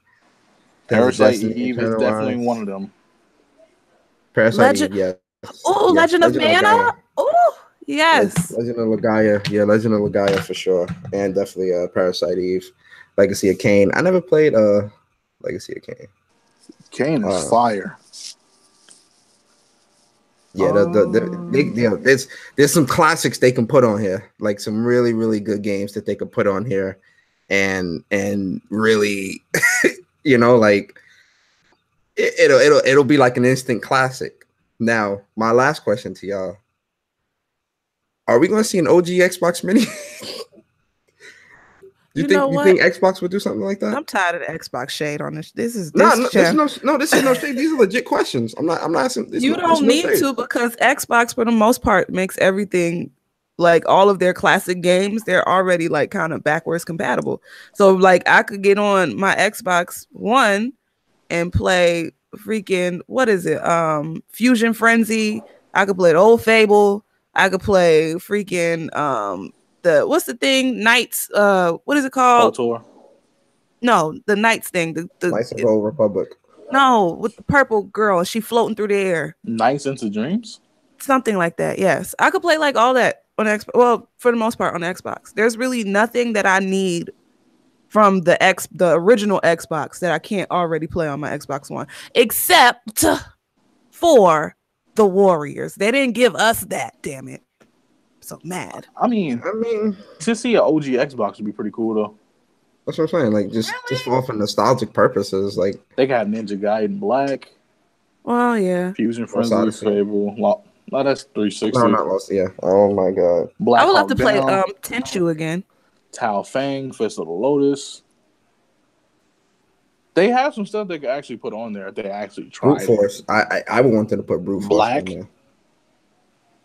Parasite Eve is definitely one of them. Parasite Eve, yes. Oh, Legend of Mana. Oh, yes. Legend of Legaia. Yeah, Legend of Legaia for sure. And definitely Parasite Eve. Legacy of Kain. I never played Legacy of Kain. Kain is fire. Yeah, there's some classics they can put on here, like some really, really good games that they could put on here, and really, like it'll be like an instant classic. Now, my last question to y'all: are we going to see an OG Xbox Mini? You think Xbox would do something like that? I'm tired of the Xbox shade on this. This is no shade. These are legit questions. I'm not asking. You don't need to because Xbox, for the most part, makes everything like all of their classic games. They're already like kind of backwards compatible. So like I could get on my Xbox One and play freaking Fusion Frenzy. I could play Old Fable. I could play freaking what's the thing? Knights. What is it called? KOTOR. No, the Knights thing. The Knights of the Old Republic. No, with the purple girl, she floating through the air. Knights into Dreams. Something like that. Yes, I could play like all that on Xbox. Well, for the most part on Xbox. There's really nothing that I need from the original Xbox that I can't already play on my Xbox One, except for the Warriors. They didn't give us that. Damn it. So mad. I mean, to see an OG Xbox would be pretty cool though. That's what I'm saying. Like just for nostalgic purposes, like they got Ninja Gaiden Black. Well, yeah. Fusion Frenzy, Fable. No, that's 360. No, not Lost. Yeah. Oh my god. I would love to play Tenchu again. Tao Fang, Fist of the Lotus. They have some stuff they could actually put on there if they actually try. Brute Force. I would want them to put Brute Force Black. on there.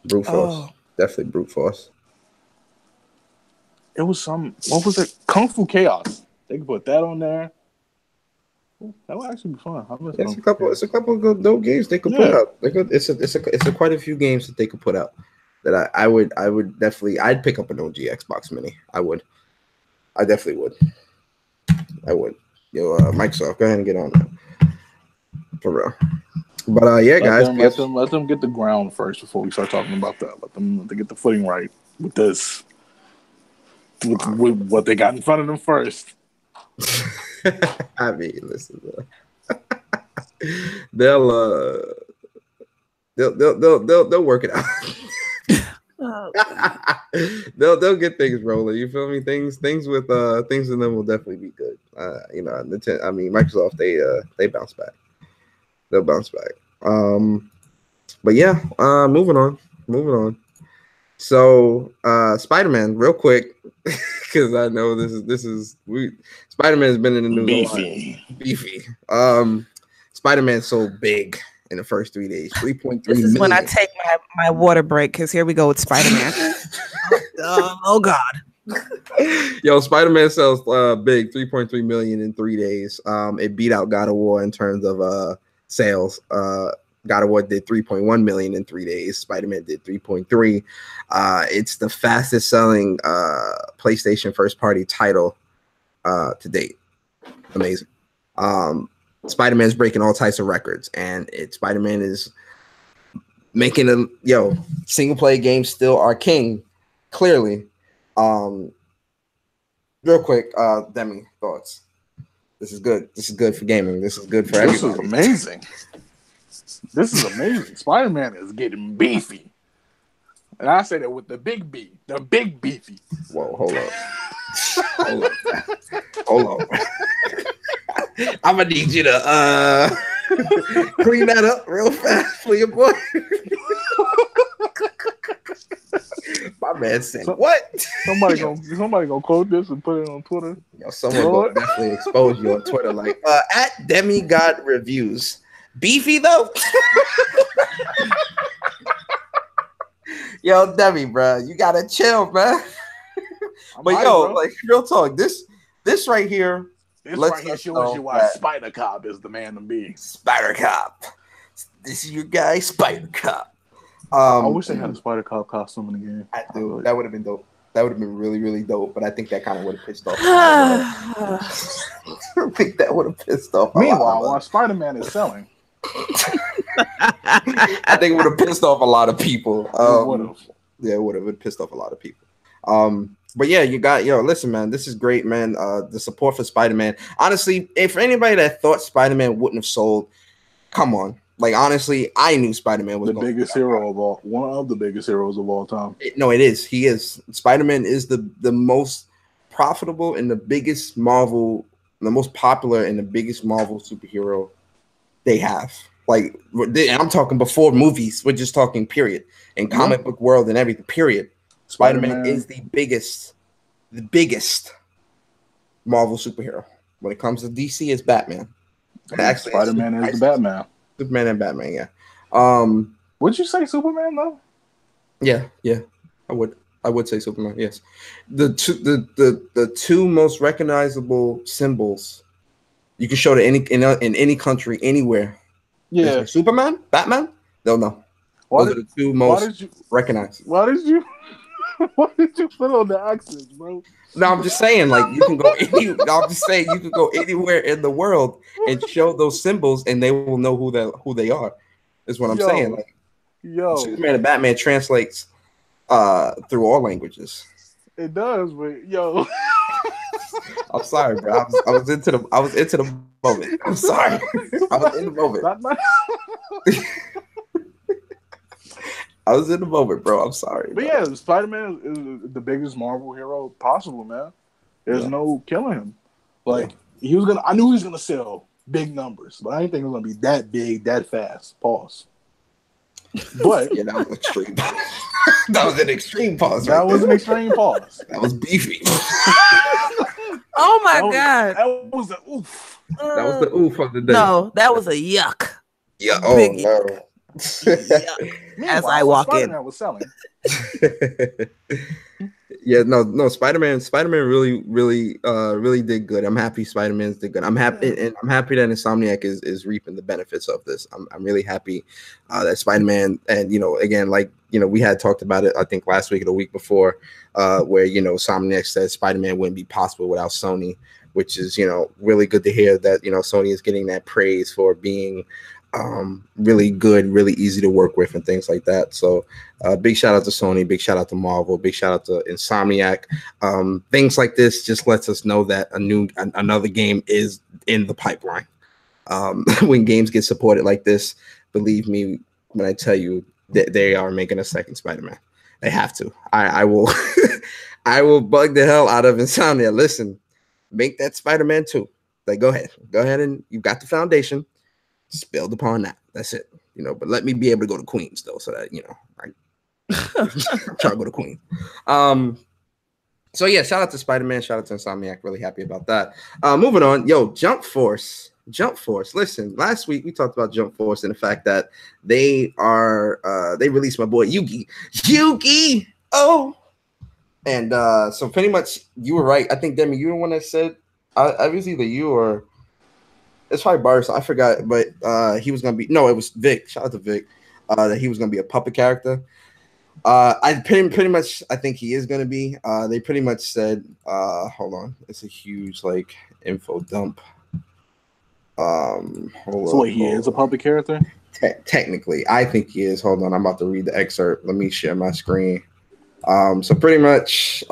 Brute Force. Oh. Definitely Brute Force. It was what was it? Kung Fu Chaos. They could put that on there. That would actually be fun. It's a couple of good dope games they could put out. It's quite a few games that they could put out that I would definitely I'd pick up an OG Xbox Mini. I definitely would. I would. Yo, Microsoft, go ahead and get on that. For real. But guys, let them get the ground first before we start talking about that. Let them get the footing right with this, with what they got in front of them first. I mean, listen, they'll They'll work it out. Oh, they'll get things rolling. You feel me? Things in them will definitely be good. Microsoft they bounce back. They'll bounce back. But yeah, moving on. So Spider-Man, real quick, because I know Spider-Man has been in the news a lot. Beefy. Spider-Man sold big in the first 3 days. 3.3 This is million. when I take my water break, because here we go with Spider-Man. Oh God. Yo, Spider-Man sells big, 3.3 million in 3 days. It beat out God of War in terms of sales. God of War did 3.1 million in 3 days. Spider-Man did 3.3. It's the fastest selling PlayStation first party title to date. Amazing. Spider-Man is breaking all types of records, and Spider-Man is making single player games still are king. Clearly. Real quick, Demi, thoughts. This is good. This is good for gaming. This is good for everybody. This is amazing. This is amazing. Spider-Man is getting beefy. And I say that with the big B. The big beefy. Whoa, hold up. Hold up. I'm gonna need you to clean that up real fast for your boy. My man said, "What?" Somebody gonna quote this and put it on Twitter. Yo, someone gonna definitely expose you on Twitter, like at Demigod Reviews. Beefy though. Yo, Demi, bro, you gotta chill, man. But like real talk, this right here. This right here shows you why Spider Cop is the man to be. Spider Cop. This is your guy, Spider Cop. I wish they had a Spider Cop costume in the game. I do. That would have been dope. That would have been really, really dope. But I think that kind of would have pissed off. I think that would have pissed off. Meanwhile, while Spider-Man is selling, I think it would have pissed off a lot of people. Yeah, it would have pissed off a lot of people. But yeah, listen, man, this is great, man. The support for Spider-Man. Honestly, if anybody that thought Spider-Man wouldn't have sold, come on. Like, honestly, I knew Spider-Man was the biggest hero of all, one of the biggest heroes of all time. It is. He is. Spider-Man is the most profitable and the biggest Marvel, the most popular and the biggest Marvel superhero they have. Like, and I'm talking before movies. We're just talking period. In comic book world and everything, period. Spider-Man is the biggest Marvel superhero. When it comes to DC, it's Batman. Actually, Spider-Man is the Batman. Superman and Batman, yeah. Would you say Superman though? Yeah, I would say Superman. Yes, the two most recognizable symbols you can show to in any country anywhere. Yeah, Superman, Batman. They'll know. Those are the two most recognized. Why did you put on the accents, bro? No, I'm just saying, like, you can go you can go anywhere in the world and show those symbols, and they will know who they are. Is what I'm saying. Like, Superman and Batman translates through all languages. It does, but I'm sorry, bro. I was into the moment. I'm sorry. I was in the moment. I was in the moment, bro. I'm sorry. But yeah, Spider-Man is the biggest Marvel hero possible, man. There's no killing him. Like I knew he was gonna sell big numbers, but I didn't think it was gonna be that big, that fast. Pause. But yeah, that was extreme. That was an extreme pause. That was an extreme pause. That was beefy. Oh my god. That was the oof. That was the oof of the day. No, that was a yuck. Yeah. Oh big no. As I walk Spider-Man in, was selling. Yeah, no. Spider-Man really did good. I'm happy Spider-Man's did good. I'm happy, and I'm happy that Insomniac is reaping the benefits of this. I'm really happy that Spider-Man, and again, like we had talked about it, I think last week or the week before, where Insomniac said Spider-Man wouldn't be possible without Sony, which is really good to hear that Sony is getting that praise for being really good, really easy to work with, and things like that. So big shout out to Sony, big shout out to Marvel, big shout out to Insomniac. Things like this just lets us know that another game is in the pipeline. When games get supported like this, believe me, when I tell you that they are making a second Spider-Man. They have to. I will I will bug the hell out of Insomnia. Listen, make that Spider-Man 2. Like, go ahead, and you've got the foundation. Just build upon that. That's it. But let me be able to go to Queens though, so that I try to go to Queens. So yeah, shout out to Spider-Man, shout out to Insomniac. Really happy about that. Moving on, Jump Force. Listen, last week we talked about Jump Force and the fact that they released my boy Yugi. Oh, and so pretty much you were right. I think Demi, you were the one that said I was either you or it's probably Bars. I forgot, but he was gonna be it was Vic. Shout out to Vic. That he was gonna be a puppet character. I pretty much I think he is gonna be. They pretty much said, hold on, it's a huge info dump. He is a puppet character? Technically, I think he is. Hold on, I'm about to read the excerpt. Let me share my screen. So pretty much,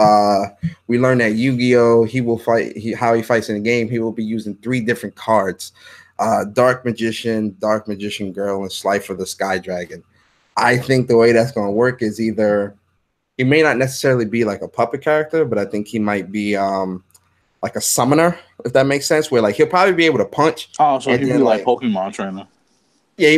we learned that Yu-Gi-Oh! He will fight. How he fights in the game, he will be using 3 different cards: Dark Magician Girl, and Slifer the Sky Dragon. I think the way that's going to work is either he may not necessarily be like a puppet character, but I think he might be like a summoner, if that makes sense. Where he'll probably be able to punch. Oh, so he'd be like Pokemon trainer. Yeah, he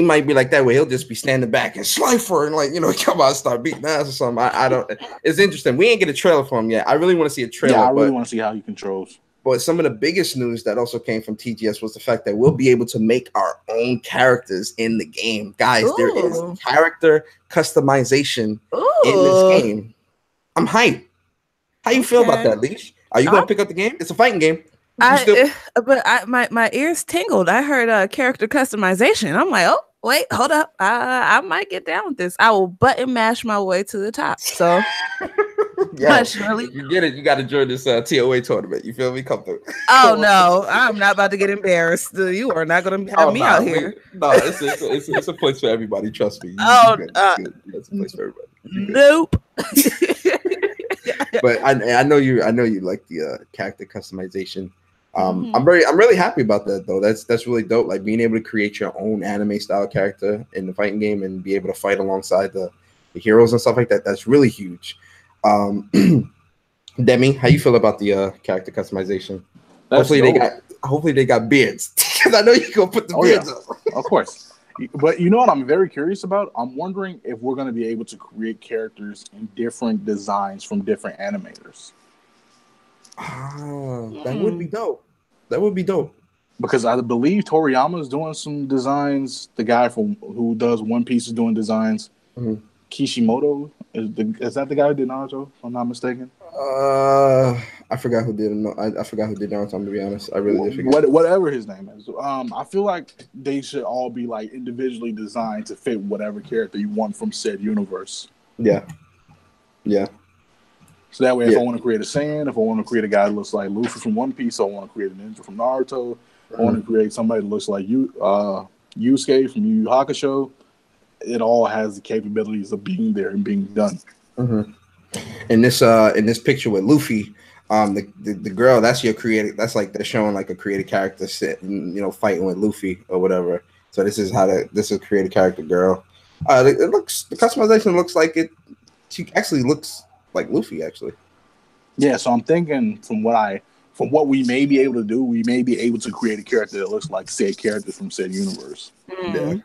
might be like that. Where he'll just be standing back and Slifer and come out and start beating ass or something. I don't. It's interesting. We ain't get a trailer for him yet. I really want to see a trailer. Yeah, I really want to see how he controls. But some of the biggest news that also came from TGS was the fact that we'll be able to make our own characters in the game. Guys, there is character customization in this game. I'm hyped. How you feel about that, Leash? Are you going to pick up the game? It's a fighting game. My ears tingled. I heard character customization. I'm like, oh, wait, hold up. I might get down with this. I will button mash my way to the top. So... You get it. You got to join this TOA tournament. You feel me? Come through. Oh no, I'm not about to get embarrassed. You are not going to have me out here. It's a place for everybody. Trust me. It's a place for everybody. Nope. But I know you like the character customization. I'm really happy about that though. That's really dope. Like being able to create your own anime style character in the fighting game and be able to fight alongside the heroes and stuff like that. That's really huge. Demi, how you feel about the character customization? Hopefully they got beards because I know you gonna put the beards up. Of course. But you know what I'm very curious about? I'm wondering if we're going to be able to create characters in different designs from different animators. That would be dope. That would be dope. Because I believe Toriyama is doing some designs. The guy who does One Piece is doing designs. Mm-hmm. Kishimoto is that the guy who did Naruto? If I'm not mistaken. I forgot who did. I forgot who did Naruto. To be honest, I really did forget. Whatever his name is. I feel like they should all be like individually designed to fit whatever character you want from said universe. Yeah. So that way, if I want to create a Saiyan, if I want to create a guy that looks like Luffy from One Piece, I want to create a ninja from Naruto. I want to create somebody that looks like Yusuke from Yu Yu Hakusho. It all has the capabilities of being there and being done. Mm-hmm. In this picture with Luffy, the girl, that's your creative. That's like they're showing like a creative character sitting, fighting with Luffy or whatever. So this is a creative character girl. The customization looks like it. She actually looks like Luffy actually. Yeah, so I'm thinking from what we may be able to do, we may be able to create a character that looks like said characters from said universe. Yeah.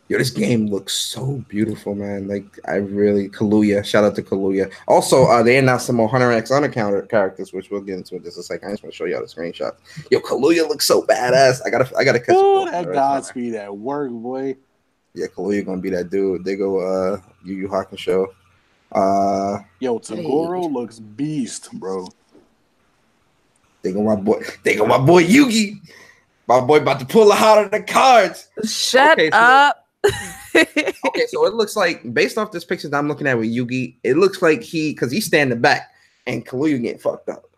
Yo, this game looks so beautiful, man. Like, Kaluuya. Shout out to Kaluuya. Also, they announced some more Hunter x Hunter characters, which we'll get into in just a second. I just want to show y'all the screenshots. Yo, Kaluuya looks so badass. I gotta catch up. That Godspeed at work, boy. Yeah, Kaluuya gonna be that dude. They go Yu Yu Hakusho. Yo, Tagoro looks beast, bro. They go my boy Yugi. My boy about to pull out of the cards. Shut up. Okay, so it looks like, based off this picture that I'm looking at with Yugi, it looks like because he's standing back and Kaluuya getting fucked up.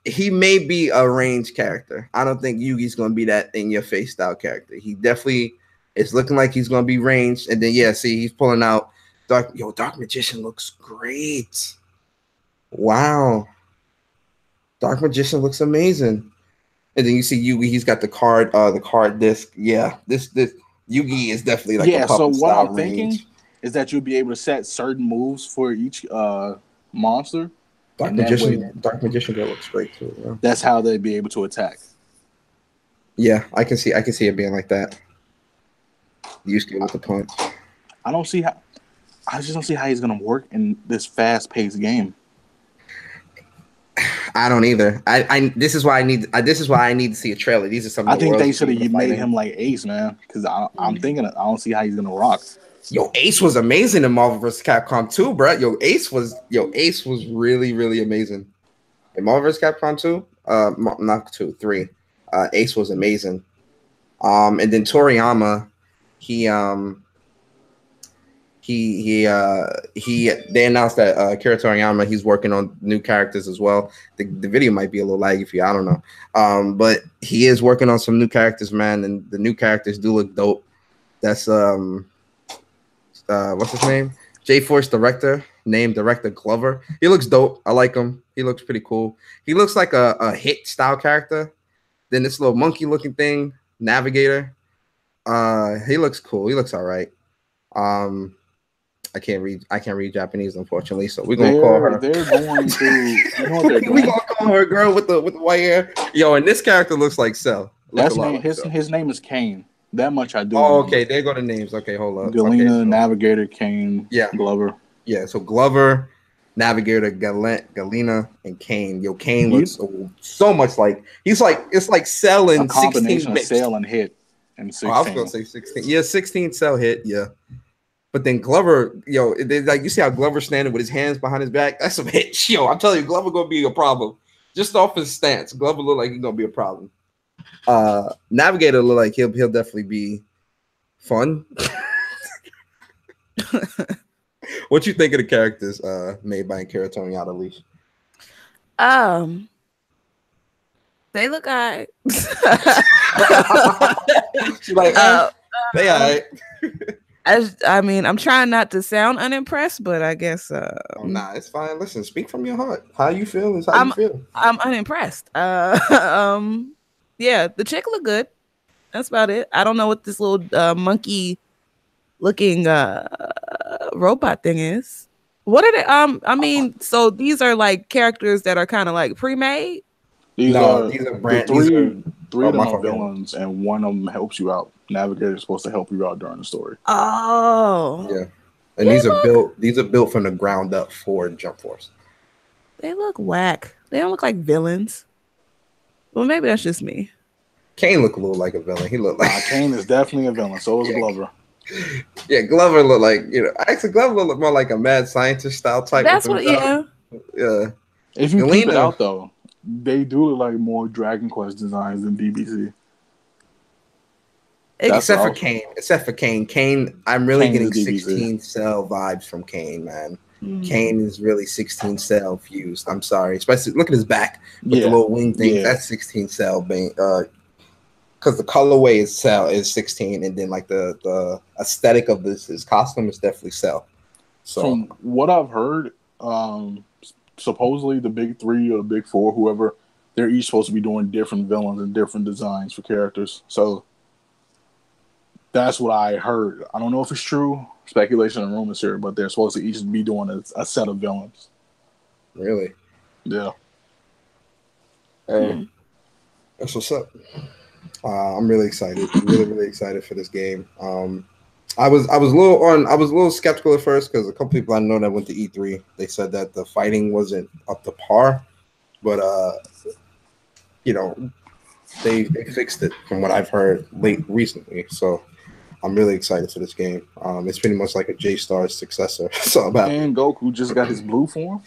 He may be a ranged character. I don't think Yugi's gonna be that in your face style character. He definitely is looking like he's gonna be ranged. And then he's pulling out Dark Magician looks great. Wow. Dark Magician looks amazing. And then you see Yugi, he's got the card disc. Yeah, this Yugi is definitely like a So puppet what style I'm thinking range. is that you'll be able to set certain moves for each monster, Dark and that way, Magician girl looks great too. Yeah. that's how they'd be able to attack. Yeah, I can see it being like that. Yusuke with the punch. I just don't see how he's gonna work in this fast-paced game. I don't either. This is why I need to see a trailer. These are some of I the think worlds they should have made fighting. him like Ace, man, because I'm thinking I don't see how he's gonna rock. Yo, Ace was amazing in Marvel vs. Capcom 2, bro. Ace was really, really amazing. In Marvel vs. Capcom 2, not 2, 3. Ace was amazing. And then Toriyama, they announced that Akira Toriyama, he's working on new characters as well. The video might be a little laggy for you, I don't know. But he is working on some new characters, man, and the new characters do look dope. That's what's his name? J-Force director Glover. He looks dope. I like him. He looks pretty cool. He looks like a hit style character. Then this little monkey looking thing, Navigator. He looks cool. He looks all right. I can't read Japanese, unfortunately. So we're gonna call her. They're going to. You know what they're doing? We're gonna call her girl with the white hair. Yo, and this character looks like Cell. His name is Kane. That much I do. Oh, okay. There go the names. Okay, hold up. Galena, okay, so, Navigator, Kane, yeah, Glover. Yeah, so Glover, Navigator, Galena, and Kane. Yo, Kane looks so much like it's like Cell and 16 of Cell and Hit and 16. Oh, I was gonna say 16. Yeah, 16 Cell Hit. Yeah. But then Glover, like you see how Glover's standing with his hands behind his back? That's some hit. Yo, I'm telling you, Glover gonna be a problem. Just off his stance, Glover look like he's gonna be a problem. Navigator look like he'll definitely be fun. What you think of the characters made by Akira Toriyama, Leash? They look alright. She's like, they alright. I'm trying not to sound unimpressed, but I guess nah, it's fine. Listen, speak from your heart. How you feel is how you feel. I'm unimpressed. Yeah, the chick look good. That's about it. I don't know what this little monkey looking robot thing is. What are they? So these are like characters that are kind of like pre-made. These are brand. Three of them are villains, and one of them helps you out. Navigator is supposed to help you out during the story. Oh, yeah. And these are built from the ground up for Jump Force. They look whack. They don't look like villains. Well, maybe that's just me. Kane look a little like a villain. He looked like Kane is definitely a villain. So is Glover. Yeah, Glover looked like actually Glover looked more like a mad scientist style type. That's what. Yeah. If you keep it out though, they do look like more Dragon Quest designs than DBZ. Except for Kane. Kane, I'm really getting 16 Cell vibes from Kane, man. Kane is really 16 Cell fused. I'm sorry. Especially look at his back with the little wing thing. Yeah. That's 16 Cell. Because the colorway is Cell is 16, and then like the aesthetic of his costume is definitely Cell. So from what I've heard, supposedly the big three or the big four, whoever, they're each supposed to be doing different villains and different designs for characters. So that's what I heard. I don't know if it's true. Speculation and rumors here, but they're supposed to each be doing a set of villains. Really? Yeah. Hey, that's what's up. I'm really excited. Really excited for this game. I was a little skeptical at first because a couple people I know that went to E3, they said that the fighting wasn't up to par, but they fixed it from what I've heard recently. So I'm really excited for this game. It's pretty much like a J-Star's successor. And Goku just got his blue form.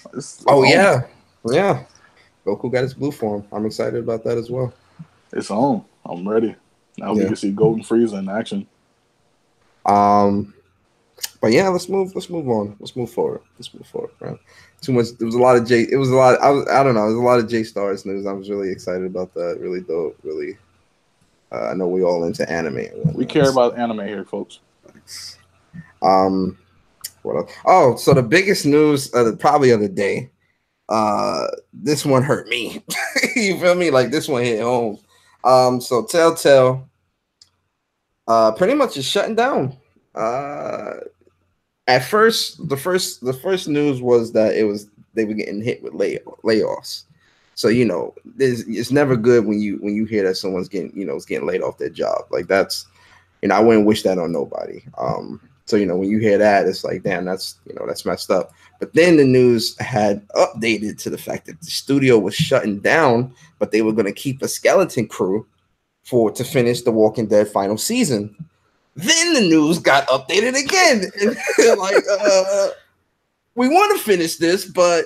Yeah. Goku got his blue form. I'm excited about that as well. It's on. I'm ready. Now we can see Golden Frieza in action. But yeah, let's move on. Let's move forward, man. Too much. There was a lot of J. It was a lot. I don't know. There's a lot of J-Stars news. I was really excited about that. Really dope. Really. I know we all into anime. We care about anime here, folks. What else? Oh, so the biggest news probably of the day. This one hurt me. You feel me? Like this one hit home. So TellTale Pretty much it's shutting down. At first, the first news was that they were getting hit with layoffs. So it's never good when you hear that someone's getting laid off their job. Like that's I wouldn't wish that on nobody. So when you hear that, it's like, damn, that's that's messed up. But then the news had updated to the fact that the studio was shutting down, but they were going to keep a skeleton crew to finish the Walking Dead final season. Then the news got updated again. And like, we want to finish this, but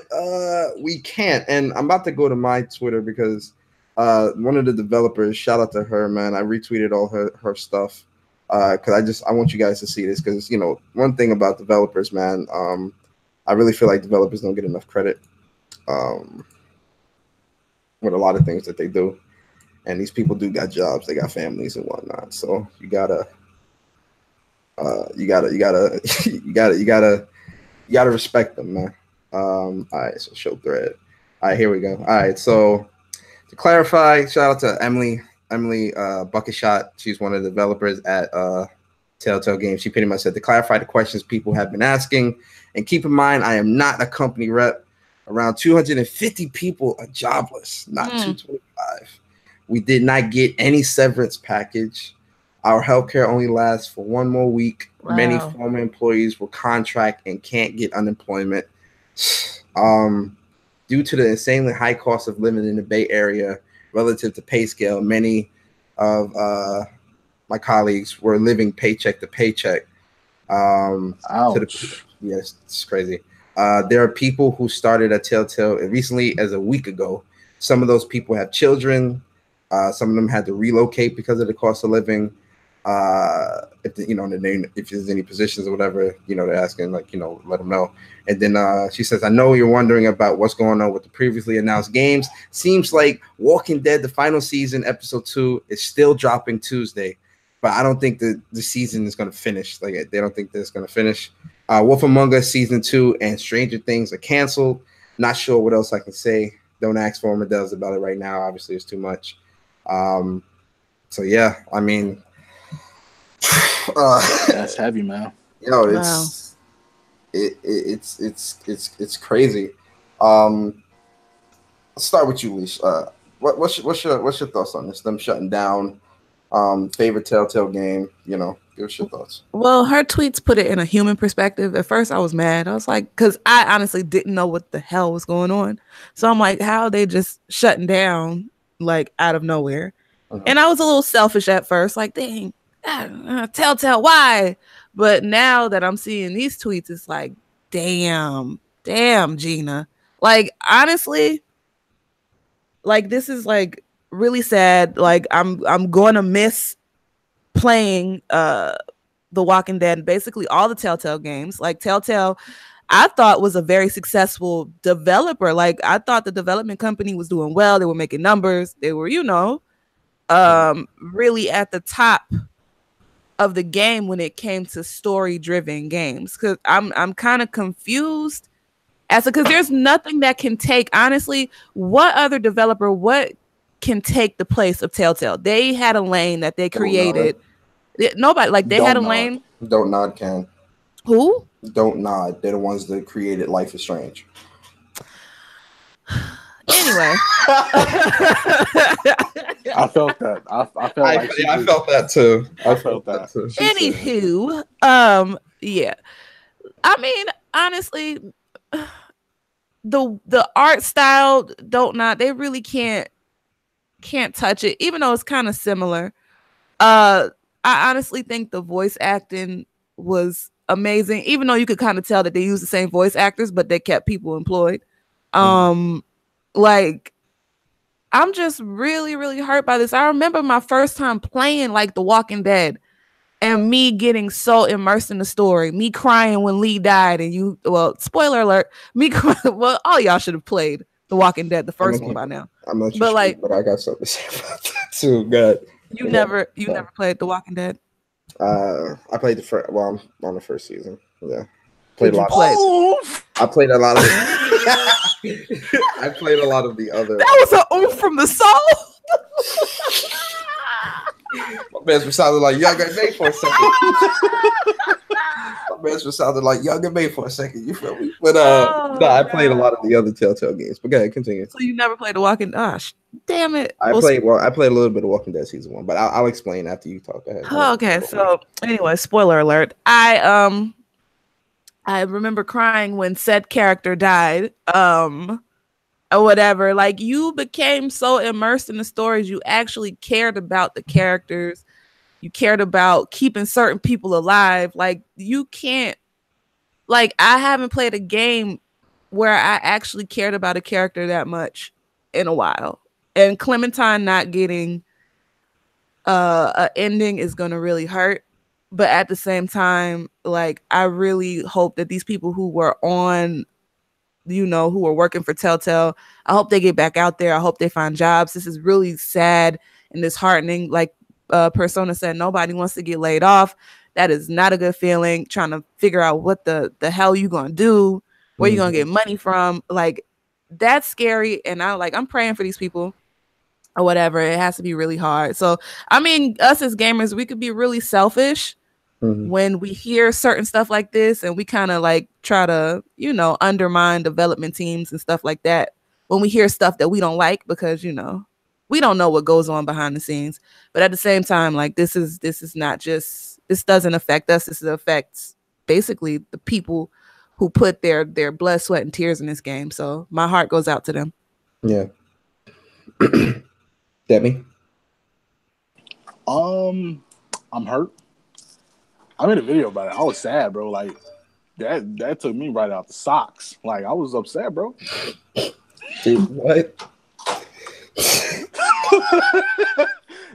we can't. And I'm about to go to my Twitter because one of the developers, shout out to her, man. I retweeted all her stuff because I want you guys to see this because, one thing about developers, man, I really feel like developers don't get enough credit with a lot of things that they do. And these people do got jobs, they got families and whatnot. So you gotta respect them, man. All right, so show thread. All right, here we go. All right, so to clarify, shout out to Emily Bucketshot. She's one of the developers at TellTale Games. She pretty much said to clarify the questions people have been asking, and keep in mind, I am not a company rep. Around 250 people are jobless, not 225. We did not get any severance package. Our healthcare only lasts for 1 more week. Wow. Many former employees will contract and can't get unemployment. Due to the insanely high cost of living in the Bay Area relative to pay scale, many of my colleagues were living paycheck to paycheck. Yes, it's crazy. There are people who started at TellTale recently as a week ago. Some of those people have children. Some of them had to relocate because of the cost of living. If there's any positions or whatever, they're asking, like, let them know. And then she says, I know you're wondering about what's going on with the previously announced games. Seems like Walking Dead, the final season, episode 2, is still dropping Tuesday. But I don't think the season is going to finish. Like, they don't think that it's going to finish. Wolf Among Us season 2 and Stranger Things are canceled. Not sure what else I can say. Don't ask for Medell's about it right now. Obviously, it's too much. So yeah, I mean, that's heavy, man. It's crazy. Let's start with you, Leash. What's your thoughts on this? Them shutting down. Favorite TellTale game. Give us your thoughts. Well, her tweets put it in a human perspective. At first, I was mad. I was like, because I honestly didn't know what the hell was going on. So I'm like, how are they just shutting down like out of nowhere? And I was a little selfish at first, like, dang, TellTale, why? But now that I'm seeing these tweets, it's like, damn, Gina. Like, honestly, like, this is like really sad. Like, I'm gonna miss playing The Walking Dead, basically all the TellTale games. Like, TellTale, I thought was a very successful developer. Like, I thought the development company was doing well. They were making numbers. They were, really at the top of the game when it came to story-driven games. Because I'm kind of confused because there's nothing that can take, honestly, what other developer, what can take the place of TellTale? They had a lane that they created. Nobody, like, they had a lane. Don't Nod can. Who? Don't Nod. They're the ones that created Life is Strange. Anyway. I felt that. I felt that too. I felt that too. Anywho, yeah. I mean, honestly, the art style, Don't Nod, they really can't touch it, even though it's kind of similar. I honestly think the voice acting was amazing, even though you could kind of tell that they used the same voice actors, but they kept people employed. Like, I'm just really, really hurt by this. I remember my first time playing like The Walking Dead and me getting so immersed in the story, me crying when Lee died, and spoiler alert, me crying. Well, all y'all should have played The Walking Dead, the first one by now. I'm not sure, but I got something to say about that too. Good. You never played The Walking Dead? I played I'm on the first season. Yeah. I played a lot of I played a lot of the other. That was an oomph from the soul. My man's sounded like Young and May for a second. My man's sounded like Young and May for a second. You feel me? But no, I played a lot of the other Telltale games. But go ahead, continue. So you never played The Walking? Gosh, damn it! I played a little bit of Walking Dead season 1, but I'll explain after you talk. Go ahead. Okay, so anyway, spoiler alert. I remember crying when said character died. Or whatever. Like, you became so immersed in the stories, you actually cared about the characters. You cared about keeping certain people alive. Like, you can't, like, I haven't played a game where I actually cared about a character that much in a while. And Clementine not getting an ending is going to really hurt. But at the same time, like, I really hope that these people who were on, you know, who are working for TellTale, I hope they get back out there. I hope they find jobs. This is really sad and disheartening. Like Persona said, nobody wants to get laid off. That is not a good feeling. Trying to figure out what the hell you gonna do, where you gonna get money from. Like, that's scary. And I'm praying for these people or whatever. It has to be really hard. So, I mean, us as gamers, we could be really selfish when we hear certain stuff like this, and we kind of like try to, you know, undermine development teams and stuff like that when we hear stuff that we don't like, because, you know, we don't know what goes on behind the scenes. But at the same time, like, this is not just, this doesn't affect us. This affects basically the people who put their blood, sweat, and tears in this game. So my heart goes out to them. Yeah. Debbie? I'm hurt. I made a video about it. I was sad, bro. Like, that took me right out the socks. Like, I was upset, bro. Dude, what?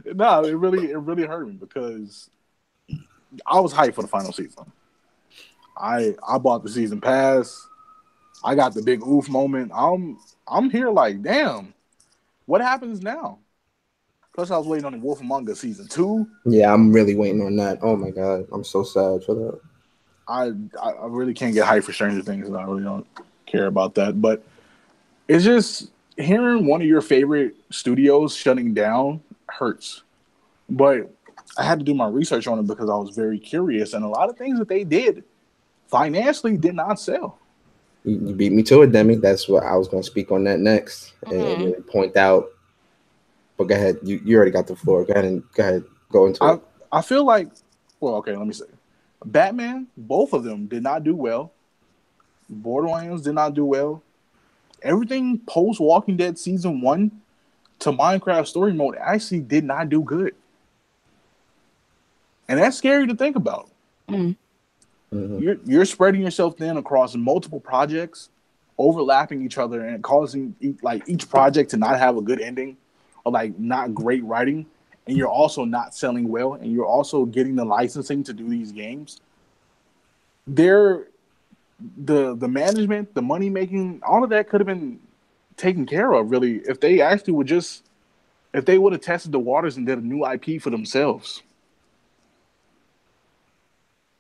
No, it really hurt me because I was hyped for the final season. I bought the season pass. I got the big oof moment. I'm here like, damn, what happens now? Plus, I was waiting on the Wolf Among Us season 2. Yeah, I'm really waiting on that. Oh my god, I'm so sad for that. I really can't get hyped for Stranger Things, and I really don't care about that. But it's just hearing one of your favorite studios shutting down hurts. But I had to do my research on it because I was very curious, and a lot of things that they did financially did not sell. You beat me to it, Demi. That's what I was going to speak on that next and really point out. But go ahead. You already got the floor. Go ahead. Go into it. I feel like, well, okay, let me say. Batman, both of them did not do well. Borderlands did not do well. Everything post Walking Dead season 1 to Minecraft story mode actually did not do good. And that's scary to think about. You're spreading yourself thin across multiple projects, overlapping each other and causing like each project to not have a good ending or like not great writing, and you're also not selling well, and you're also getting the licensing to do these games. The management, the money making, all of that could have been taken care of really if they actually would if they would have tested the waters and did a new IP for themselves.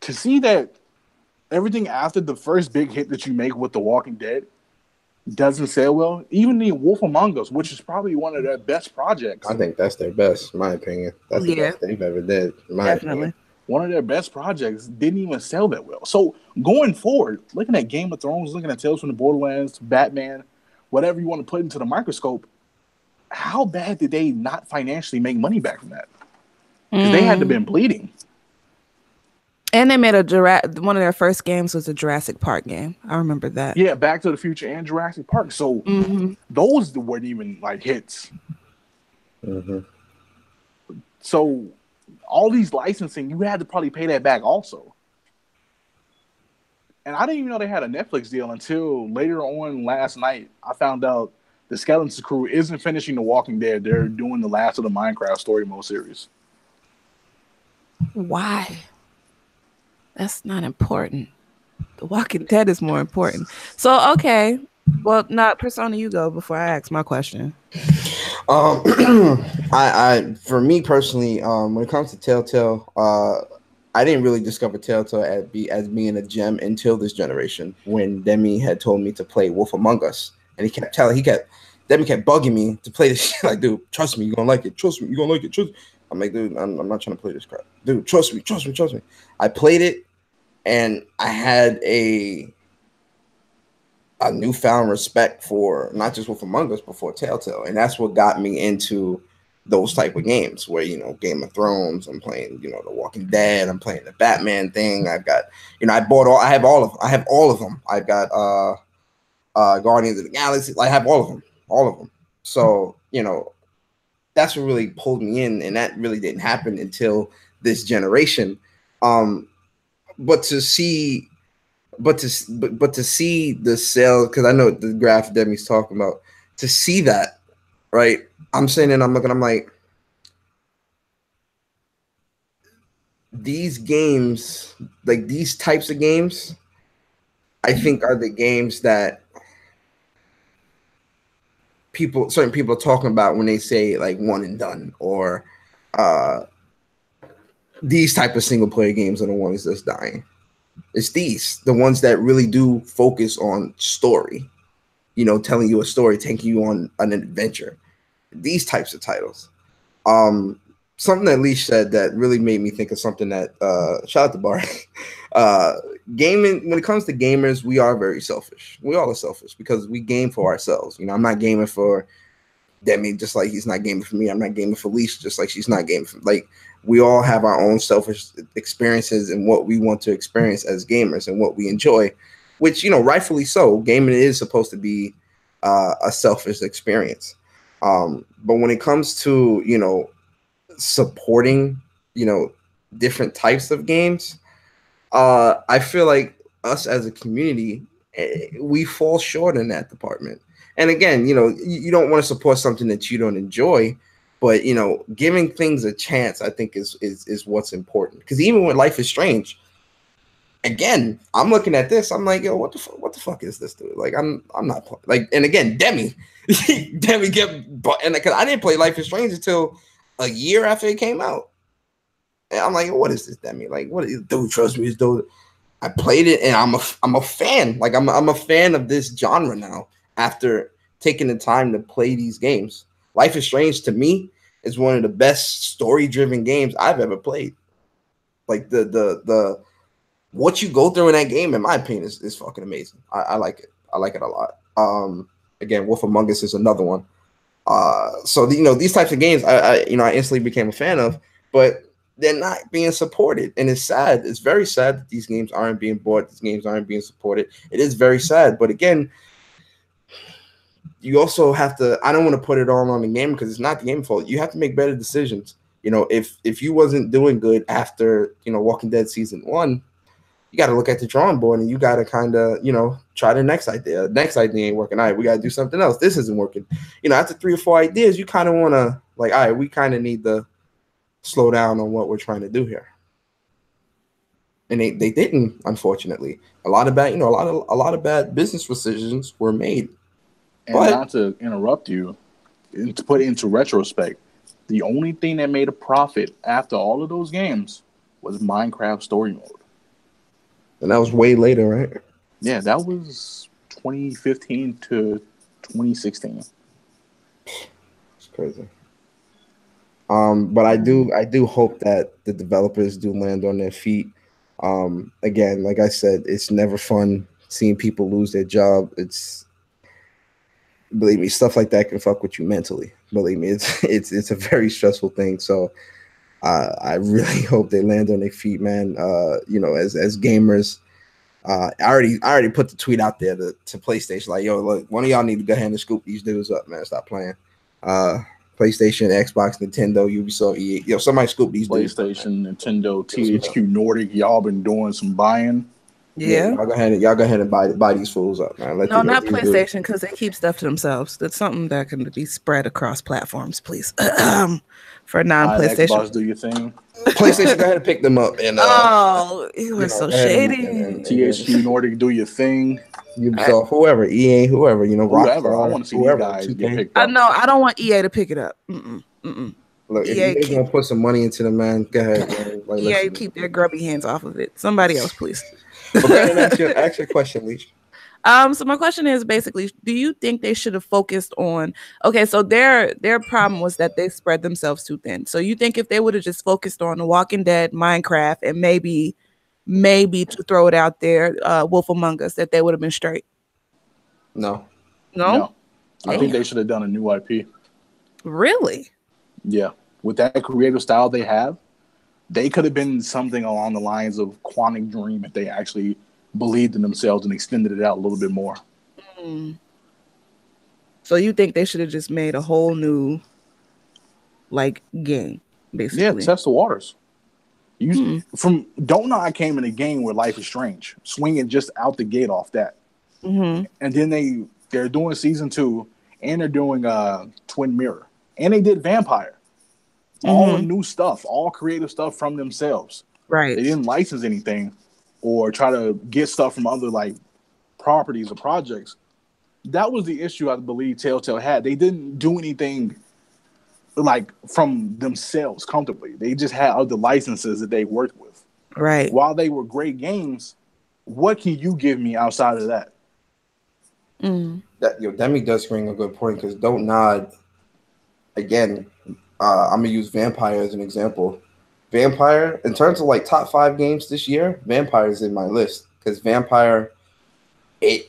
To see that everything after the first big hit that you make with The Walking Dead doesn't sell well, even the Wolf Among Us, which is probably one of their best projects. I think that's their best, in my opinion. That's the best they've ever did, in my opinion. One of their best projects didn't even sell that well. So going forward, looking at Game of Thrones, looking at Tales from the Borderlands, Batman, whatever you want to put into the microscope, how bad did they not financially make money back from that? Because they had to been bleeding. And they made one of their first games was a Jurassic Park game. I remember that. Yeah, Back to the Future and Jurassic Park. So those weren't even like hits. So all these licensing, you had to probably pay that back also. And I didn't even know they had a Netflix deal until later on last night. I found out the Skeleton Crew isn't finishing The Walking Dead. They're doing the last of the Minecraft story mode series. Why? That's not important. The Walking Dead is more important. So, okay. Well, not Persona, you go before I ask my question. I for me personally, when it comes to TellTale, I didn't really discover TellTale as being a gem until this generation when Demi had told me to play Wolf Among Us, and Demi kept bugging me to play this shit. Like, dude, trust me, you're gonna like it. Trust me, you're gonna like it. I'm like, dude, I'm not trying to play this crap. Dude, trust me. I played it, and I had a newfound respect for not just Wolf Among Us, but for TellTale. And that's what got me into those type of games where, you know, Game of Thrones, I'm playing, you know, The Walking Dead, I'm playing the Batman thing. I've got, you know, I have all of them. I've got Guardians of the Galaxy. I have all of them. So, you know, that's what really pulled me in, and that really didn't happen until this generation. But to see the sales, because I know the graph Demi's talking about, to see that, right? I'm sitting and I'm looking, I'm like, these games, like these types of games, I think are the games that certain people are talking about when they say like one and done, or these type of single player games are the ones that's dying. It's the ones that really do focus on story, you know, telling you a story, taking you on an adventure. These types of titles. Something that Leash said that really made me think of something that shout out to Bar. Gaming, when it comes to gamers, we are very selfish. We all are selfish because we game for ourselves. You know, I'm not gaming for Demi, just like he's not gaming for me. I'm not gaming for Leash, just like she's not gaming for me. Like, we all have our own selfish experiences and what we want to experience as gamers and what we enjoy, which, you know, rightfully so. Gaming is supposed to be a selfish experience. But when it comes to, you know, supporting, you know, different types of games, I feel like us as a community, we fall short in that department. And again, you know, you don't want to support something that you don't enjoy, but, you know, giving things a chance, I think is what's important. Because even when Life is Strange, again, I'm looking at this, I'm like, yo, what the fuck is this, dude? Like, I'm not like, and again, Demi get, and because I didn't play Life is Strange until a year after it came out. And I'm like, what is this, Demi? Like, what is, dude? Trust me, dude. I played it, and I'm a fan. Like, I'm a fan of this genre now after taking the time to play these games. Life is Strange to me is one of the best story-driven games I've ever played. Like the what you go through in that game, in my opinion, is fucking amazing. I like it. I like it a lot. Again, Wolf Among Us is another one. So you know, these types of games, I instantly became a fan of, but they're not being supported, and it's sad. It's very sad that these games aren't being bought. These games aren't being supported. It is very sad. But again, you also have to. I don't want to put it all on the game because it's not the game's fault. You have to make better decisions. You know, if you wasn't doing good after, you know, Walking Dead season 1, you got to look at the drawing board and you got to kind of, you know, try the next idea. Next idea ain't working. All right, we got to do something else. This isn't working. You know, after 3 or 4 ideas, you kind of want to, like, all right, we kind of need to slow down on what we're trying to do here. And they didn't, unfortunately. A lot of bad business decisions were made. And not to interrupt you, and to put it into retrospect, the only thing that made a profit after all of those games was Minecraft Story Mode. And that was way later, right? Yeah, that was 2015 to 2016. It's crazy. But I do hope that the developers do land on their feet. Again, like I said, it's never fun seeing people lose their job. Believe me, stuff like that can fuck with you mentally. Believe me, it's a very stressful thing. So I really hope they land on their feet, man. You know, as gamers, I already put the tweet out there to PlayStation, like, yo, look, one of y'all need to go ahead and scoop these dudes up, man. Stop playing. PlayStation, Xbox, Nintendo, Ubisoft, EA. Yo, somebody scoop these dudes up, Nintendo, THQ Nordic, y'all been doing some buying. Yeah. Y'all go ahead and buy these fools up, man. No, not PlayStation, because they keep stuff to themselves. That's something that can be spread across platforms, please. For non-PlayStation. Xbox, do your thing. PlayStation, go ahead and pick them up. And you were so shady. THQ Nordic, do your thing. Ubisoft, whoever, EA, whoever, you know, whoever. I want to see you guys get picked up. I don't want EA to pick it up. Look, EA, if you're gonna put some money into the man, go ahead. Man. Like, EA, keep their grubby hands off of it. Somebody else, please. Okay, ask your question, Leach. So my question is basically, do you think they should have focused on, okay, so their problem was that they spread themselves too thin. So you think if they would have just focused on The Walking Dead, Minecraft, and maybe to throw it out there, Wolf Among Us, that they would have been straight? No. No? I think they should have done a new IP. Really? Yeah. With that creative style they have, they could have been something along the lines of Quantic Dream if they actually believed in themselves and extended it out a little bit more. Mm. So you think they should have just made a whole new game, basically? Yeah, test the waters. From Don't Know I came in a game where Life is Strange, swinging just out the gate off that. Mm-hmm. And then they're doing season 2, and they're doing Twin Mirror, and they did Vampire. All new stuff, all creative stuff from themselves. Right. They didn't license anything or try to get stuff from other properties or projects. That was the issue I believe TellTale had. They didn't do anything from themselves comfortably. They just had other licenses that they worked with. Right. While they were great games, what can you give me outside of that? Demi does bring a good point, because Don't Nod, again, I'm gonna use Vampire as an example. Vampire, in terms of top 5 games this year, Vampire is in my list, because Vampire, it's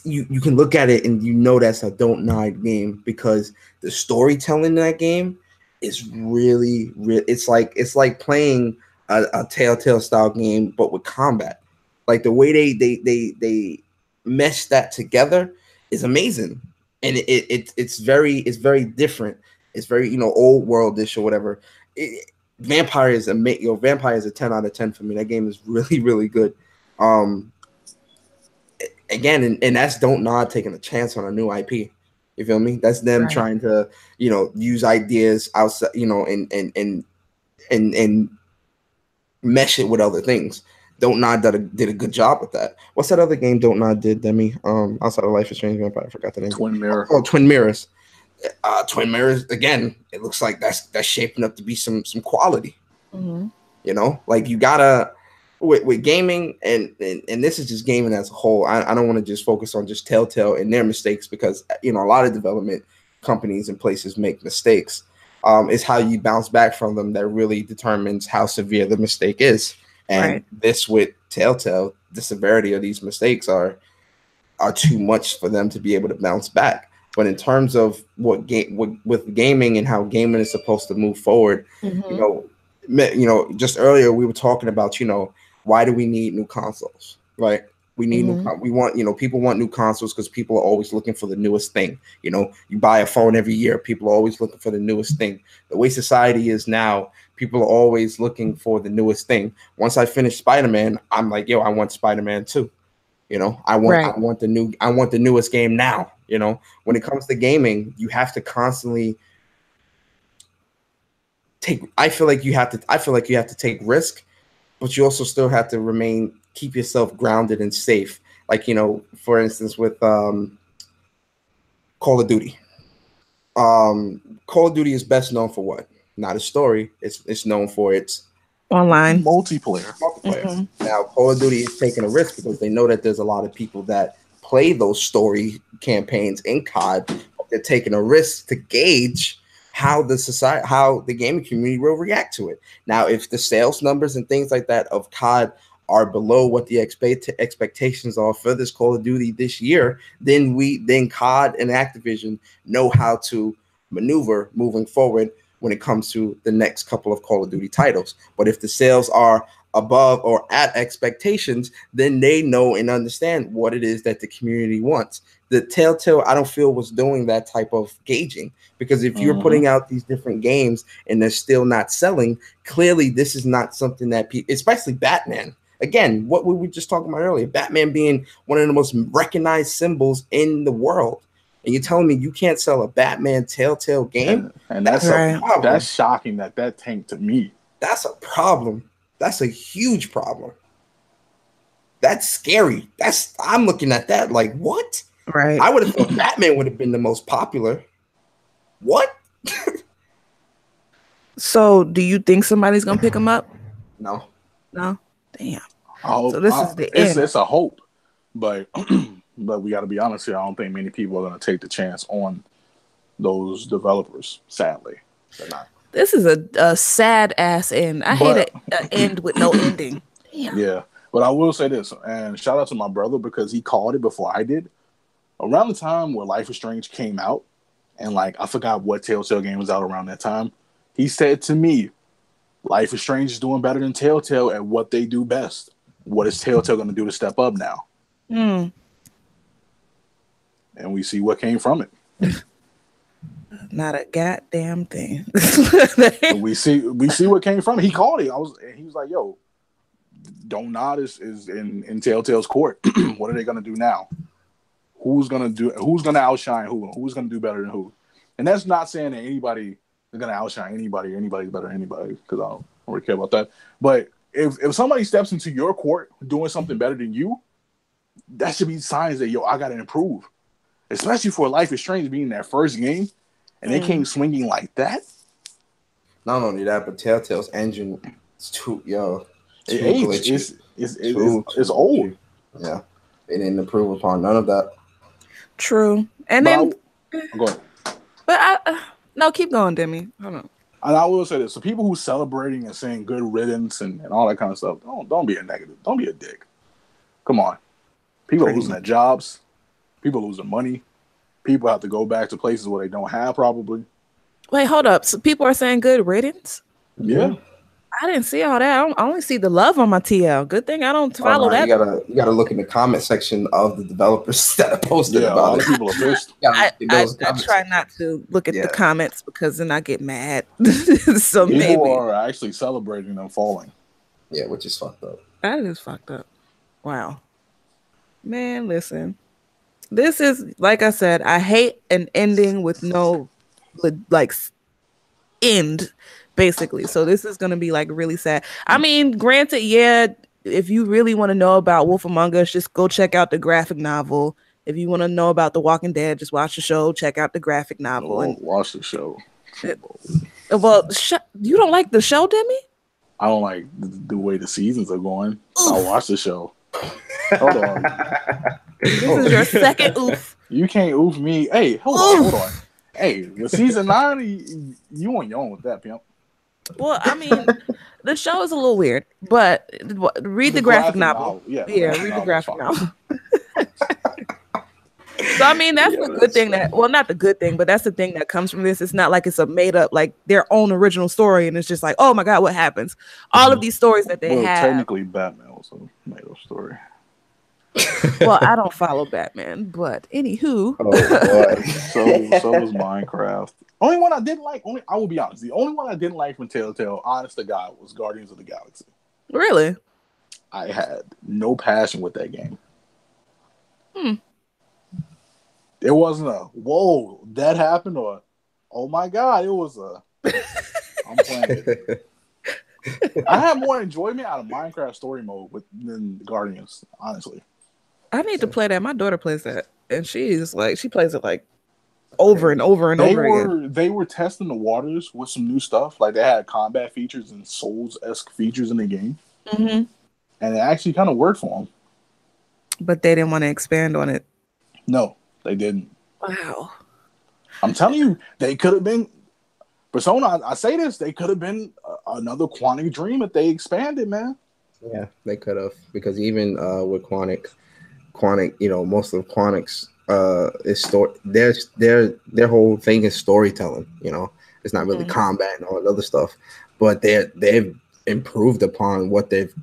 you can look at it and that's a Don't Nod game, because the storytelling in that game is really it's like playing a TellTale style game but with combat. Like the way they mesh that together is amazing, and it's very different. It's very old worldish or whatever. Vampire is amazing. Vampire is a 10 out of 10 for me. That game is really, really good. Again, and that's Don't Nod taking a chance on a new IP. You feel me? That's them trying to use ideas outside, and mesh it with other things. Don't Nod did a good job with that. What's that other game Don't Nod did, Demi? Outside of Life is Strange Vampire, I forgot the name. Twin Mirror. Oh, Twin Mirrors. Twin Mirrors, again, it looks like that's shaping up to be some quality. Mm-hmm. You gotta with gaming, and this is just gaming as a whole. I don't want to just focus on just TellTale and their mistakes, because a lot of development companies and places make mistakes. It's how you bounce back from them that really determines how severe the mistake is. And this with TellTale, the severity of these mistakes are too much for them to be able to bounce back. But in terms of with gaming and how gaming is supposed to move forward, just earlier we were talking about, why do we need new consoles, right? We need we want, people want new consoles because people are always looking for the newest thing. You buy a phone every year, people are always looking for the newest thing. The way society is now, people are always looking for the newest thing. Once I finish Spider-Man, I'm like, I want Spider-Man 2. I want the newest game now. When it comes to gaming, you have to constantly I feel like you have to take risk, but you also still have to keep yourself grounded and safe. For instance, with Call of Duty. Call of Duty is best known for what? Not a story. It's known for its online multiplayer. Now, Call of Duty is taking a risk because they know that there's a lot of people that play those story campaigns in COD. But they're taking a risk to gauge how the gaming community will react to it. Now, if the sales numbers and things like that of COD are below what the expectations are for this Call of Duty this year, then COD and Activision know how to maneuver moving forward when it comes to the next couple of Call of Duty titles. But if the sales are above or at expectations, then they know and understand what it is that the community wants. The TellTale, I don't feel, was doing that type of gauging, because if you're putting out these different games and they're still not selling, clearly this is not something that people, especially Batman. Again, what we were just talking about earlier, Batman being one of the most recognized symbols in the world. And you're telling me you can't sell a Batman TellTale game? And that's a problem. That's shocking that tanked to me. That's a problem. That's a huge problem. That's scary. I'm looking at that like, what? Right. I would have thought Batman would have been the most popular. What? So do you think somebody's gonna pick him up? No. No? Damn. So this is the end. It's a hope. But but we got to be honest here. I don't think many people are going to take the chance on those developers. Sadly, they're not. This is a sad ass end. I hate an end with no ending. Damn. Yeah, but I will say this, and shout out to my brother because he called it before I did. Around the time where Life is Strange came out, and like I forgot what TellTale game was out around that time, he said to me, Life is Strange is doing better than TellTale at what they do best. What is TellTale going to do to step up now? Mm. And we see what came from it. Not a goddamn thing. And we see what came from it. He called it. He was like, "Yo, Don't Nod is in TellTale's court. What are they going to do now? Who's going to outshine who? Who's going to do better than who?" And that's not saying that anybody is going to outshine anybody or anybody's better than anybody, because I don't really care about that. But if somebody steps into your court doing something better than you, that should be signs that, yo, I got to improve. Especially for Life is Strange being that first game, and they came swinging like that. Not only that, but TellTale's engine is too It's old. Yeah, they didn't improve upon none of that. True. And But then go ahead. But no, keep going, Demi. Hold on. And I will say this: so people who celebrating and saying good riddance and all that kind of stuff, don't be a negative. Don't be a dick. Come on, people are losing their jobs. People losing money. People have to go back to places where they don't have probably. Wait, hold up. So people are saying good riddance? Yeah. I didn't see all that. I only see the love on my TL. Good thing I don't follow that. You gotta look in the comment section of the developers that are posted about it. People are pissed. I try not to look at the comments because then I get mad. So people are actually celebrating them falling. Yeah, which is fucked up. That is fucked up. Wow. Man, listen. This is, like I said, I hate an ending with no like end, basically. So this is gonna be like really sad. I mean, granted, yeah, if you really want to know about Wolf Among Us, just go check out the graphic novel. If you want to know about The Walking Dead, just watch the show, check out the graphic novel. And watch the show. You don't like the show, Demi? I don't like the way the seasons are going. I'll watch the show. Hold on. This is your second oof. You can't oof me. Hey, hold on. Hey, with season 9, you on your own with that, pimp. Well, I mean, the show is a little weird, but read the graphic novel. Yeah, read the graphic novel. So, I mean, that's the good thing not the good thing, but that's the thing that comes from this. It's not like it's a made up, like their own original story. And it's just like, oh my God, what happens? All of these stories that they have. Technically, Batman was a made up story. Well, I don't follow Batman, but anywho. Oh, boy. So was Minecraft. Only one I didn't like, I will be honest, the only one I didn't like from TellTale, honest to God, was Guardians of the Galaxy. Really? I had no passion with that game. It wasn't a, whoa, that happened, or, oh my God, it was a, I'm playing it. I had more enjoyment out of Minecraft story mode than Guardians, honestly. I need to play that. My daughter plays that, and she plays it like over and over and over again. They were testing the waters with some new stuff. Like they had combat features and Souls-esque features in the game. Mm-hmm. And it actually kind of worked for them. But they didn't want to expand on it. No, they didn't. Wow. I'm telling you, they could have been Persona. I say this, they could have been another Quantic Dream if they expanded, man. Yeah, they could have, because even with Quantic, most of Quantic's is their whole thing is storytelling. It's not really combat and all that other stuff, but they've improved upon what they've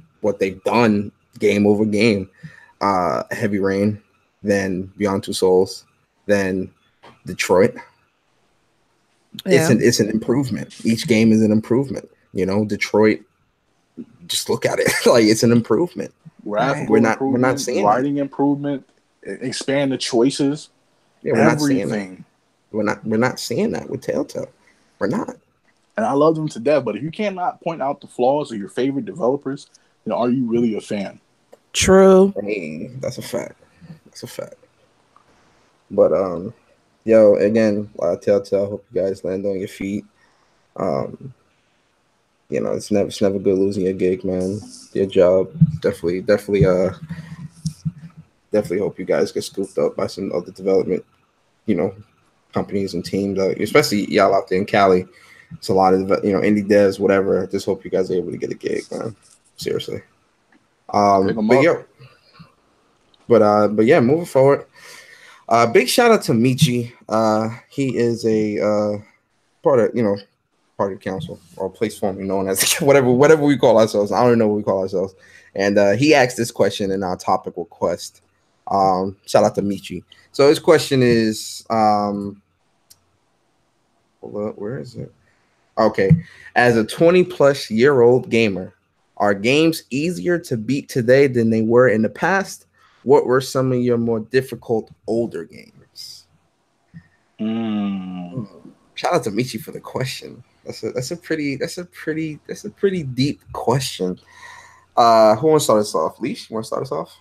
done game over game. Heavy Rain, then Beyond Two Souls, then Detroit. Yeah. It's an improvement. Each game is an improvement. Detroit, just look at it. Like, it's an improvement. We're not seeing writing improvement, expand the choices. Yeah, we're everything. We're not seeing that with TellTale. We're not. And I love them to death, but if you cannot point out the flaws of your favorite developers, are you really a fan? True. That's a fact. But again, TellTale, hope you guys land on your feet. It's never good losing your gig, man. Your job definitely definitely hope you guys get scooped up by some other development, companies and teams, especially y'all out there in Cali. It's a lot of indie devs, whatever. I just hope you guys are able to get a gig, man. Seriously. But yeah, moving forward. Big shout out to Michi. He is a part of the council, or place formerly known as whatever we call ourselves. I don't even know what we call ourselves. And he asked this question in our topic request. Shout out to Michi. So his question is, hold up, where is it? Okay, as a 20-plus-year-old gamer, are games easier to beat today than they were in the past? What were some of your more difficult older games? Shout out to Michi for the question. That's a pretty deep question. Who wants to start us off? Leash, you want to start us off?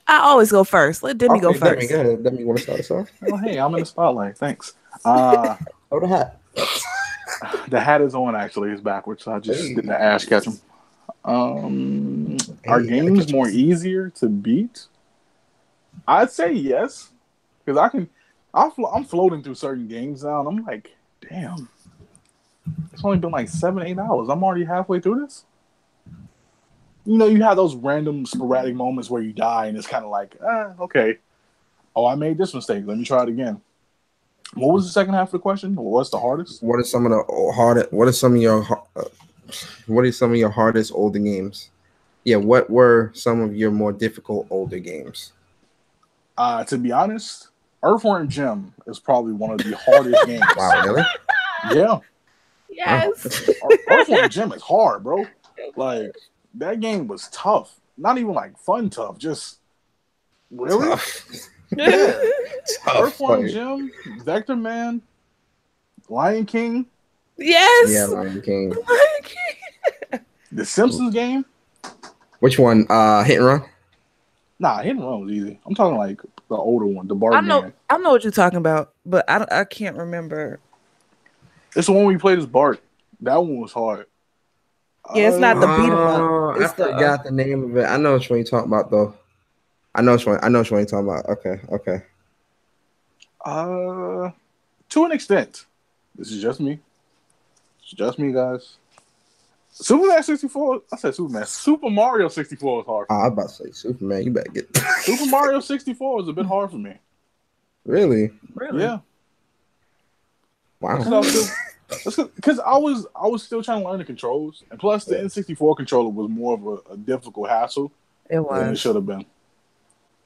I always go first. Let Demi go first. Demi, go ahead. Demi, you want to start us off? Oh, hey, I'm in the spotlight. Thanks. Oh, the hat. The hat is on, actually. It's backwards, so I just did the ash catch him. Are games more easier to beat? I'd say yes, because I'm floating through certain games now, and I'm like, damn, it's only been like 7-8 hours. I'm already halfway through this. You have those random sporadic moments where you die, and it's kind of like, okay. Oh, I made this mistake. Let me try it again. What was the second half of the question? What's the hardest? What are some of your hardest older games? Yeah, what were some of your more difficult older games? To be honest, Earthworm Jim is probably one of the hardest games. Wow, really? Yeah. Yes. Earthworm Jim is hard, bro. Like, that game was tough. Not even like fun tough, just really tough. Yeah. Earthworm Jim, Vector Man, Lion King. Yes. Yeah, Lion King. Lion King. The Simpsons game. Which one? Hit and Run? Nah, Hit and Run was easy. I'm talking like the older one, the Bart Man. I know what you're talking about, but I can't remember. It's the one we played as Bart. That one was hard. Yeah, it's not the beat 'em up. I forgot the name of it. I know which one you're talking about, though. I know which one you're talking about. Okay. To an extent. This is just me. It's just me, guys. Superman 64. I said Superman. Super Mario 64 was hard. I was about to say Superman. You better get Super Mario 64 was a bit hard for me. Really? Yeah. Wow. Because I was still trying to learn the controls, and plus the N64 controller was more of a difficult hassle than it should have been.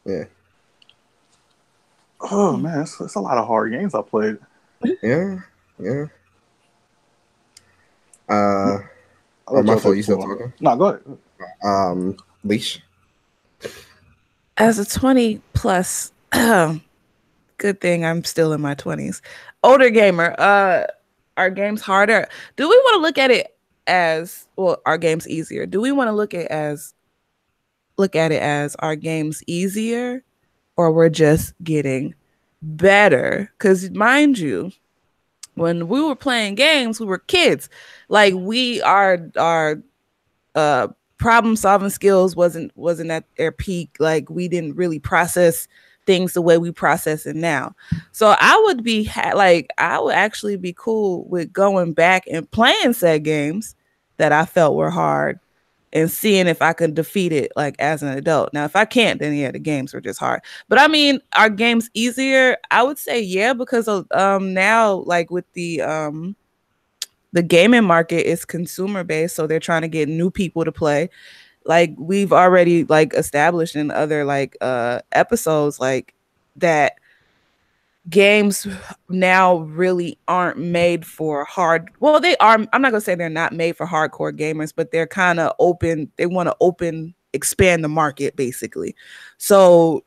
Yeah. Oh man, it's a lot of hard games I played. Yeah. My fault. You still talking? No, go ahead. Leash. As a 20-plus, good thing I'm still in my 20s. Older gamer, are games harder? Do we want to look at it as, well, are games easier? Do we want to look at it as are games easier, or we're just getting better? Because mind you, when we were playing games, we were kids. Like our problem solving skills wasn't at their peak. Like we didn't really process things the way we process it now. So I would actually be cool with going back and playing said games that I felt were hard and seeing if I could defeat it like as an adult. Now, if I can't, then yeah, the games were just hard. But I mean, are games easier? I would say yeah, because of now, like with the gaming market is consumer based, so they're trying to get new people to play. Like we've already like established in other like episodes like that games now really aren't made for hard. Well, they are. I'm not gonna say they're not made for hardcore gamers, but they're kind of open. They want to expand the market basically. So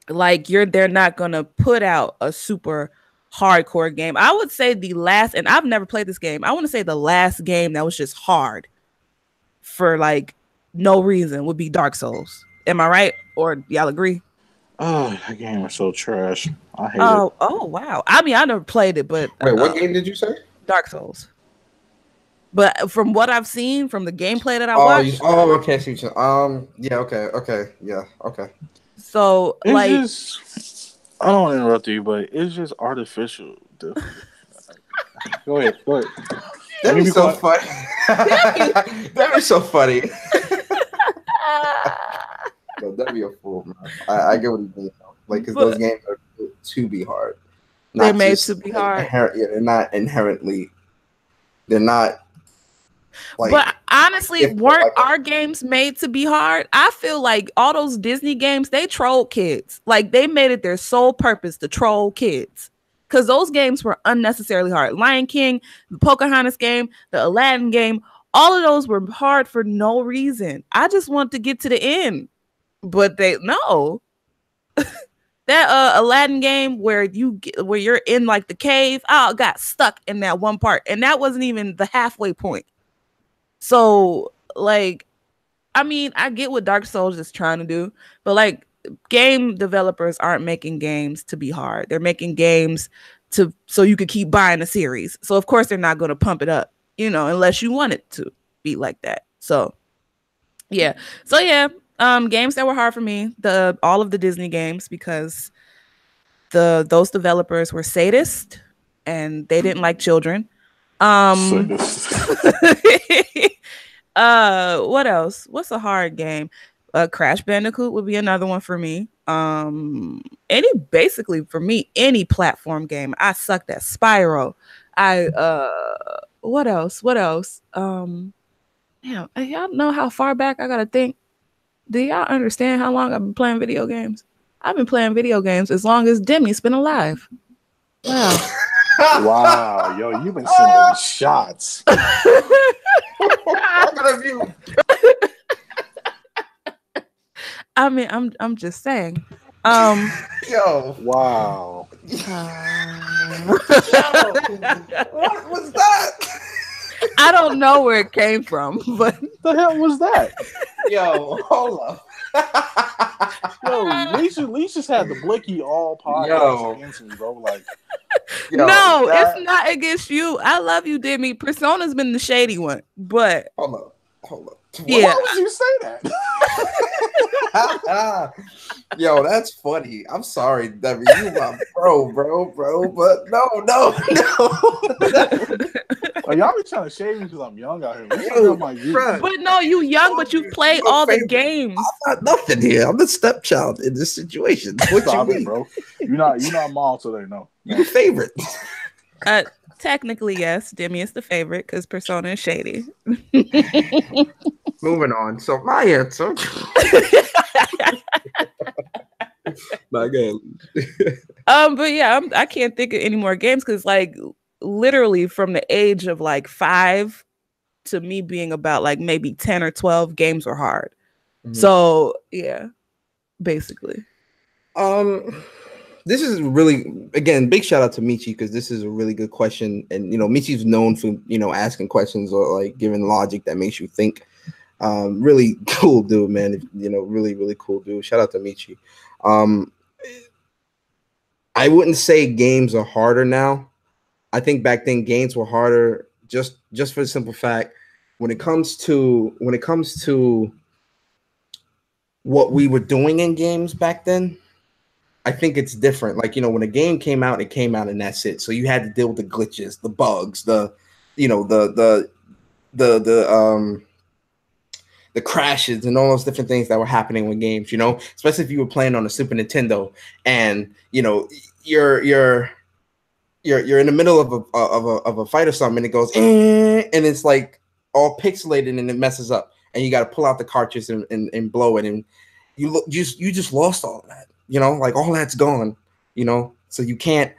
like they're not gonna put out a super hardcore game. I would say the last, and I've never played this game, I want to say the last game that was just hard for like no reason would be Dark Souls. Am I right? Or y'all agree? Oh, that game is so trash. I hate it. Oh, wow. I mean, I never played it, but wait, what game did you say? Dark Souls. But from what I've seen from the gameplay that I watched. Okay. Yeah. Okay. Yeah. Okay. So It's like, just, I don't want to interrupt you, but it's just artificial. Go ahead. That'd be so funny. That'd be so funny. No, that'd be a fool, man. I get what you mean. Like, because those games are built to be hard. They're made to be hard. They're not inherently. They're not. Like, but honestly, weren't our games made to be hard? I feel like all those Disney games, they trolled kids. Like, they made it their sole purpose to troll kids. Because those games were unnecessarily hard. Lion King, the Pocahontas game, the Aladdin game, all of those were hard for no reason. I just want to get to the end. But no. That Aladdin game where you're in like the cave, I got stuck in that one part. And that wasn't even the halfway point. So, like, I mean, I get what Dark Souls is trying to do, but like, game developers aren't making games to be hard. They're making games so you could keep buying the series. So of course they're not going to pump it up, unless you want it to be like that. So yeah. Games that were hard for me, all of the Disney games, because those developers were sadists and they didn't like children. What else? What's a hard game? Crash Bandicoot would be another one for me. Basically for me, any platform game. I sucked at Spyro. What else? Y'all know how far back I gotta think. Do y'all understand how long I've been playing video games? I've been playing video games as long as Demi's been alive. Wow. Wow, yo, you've been sending shots. I mean, I'm just saying. Yo. Wow. What was that? I don't know where it came from, but the hell was that? Yo, hold up. Yo, Leisha's had the Blicky all podcast against me, bro. Like, no, it's not against you. I love you, Demi. Persona's been the shady one, but hold up. Yeah. Why would you say that? Yo, that's funny. I'm sorry, Debbie. You my bro. But no. Like, y'all be trying to shade me because I'm young out here. But no, you young, but you've played all the games. I'm not nothing here. I'm the stepchild in this situation. What Stop you it, mean, bro? You're not mom, so they know. You're the favorite. Technically, yes. Demi is the favorite because Persona is shady. Moving on. So my answer. But yeah, I can't think of any more games because, like, literally from the age of like 5 to me being about like maybe 10 or 12, games were hard. Mm-hmm. So yeah, basically. This is really, again, big shout out to Michi because this is a really good question, and Michi's known for asking questions or like giving logic that makes you think. Really cool dude, man. Really, really cool dude. Shout out to Michi. I wouldn't say games are harder now. I think back then games were harder just for the simple fact when it comes to what we were doing in games back then. I think it's different. Like, when a game came out, it came out and that's it. So you had to deal with the glitches, the bugs, the crashes and all those different things that were happening with games, especially if you were playing on a Super Nintendo and, you're in the middle of a fight or something and it goes, and it's like all pixelated and it messes up and you got to pull out the cartridge and blow it. And you just lost all of that. Like all that's gone, so you can't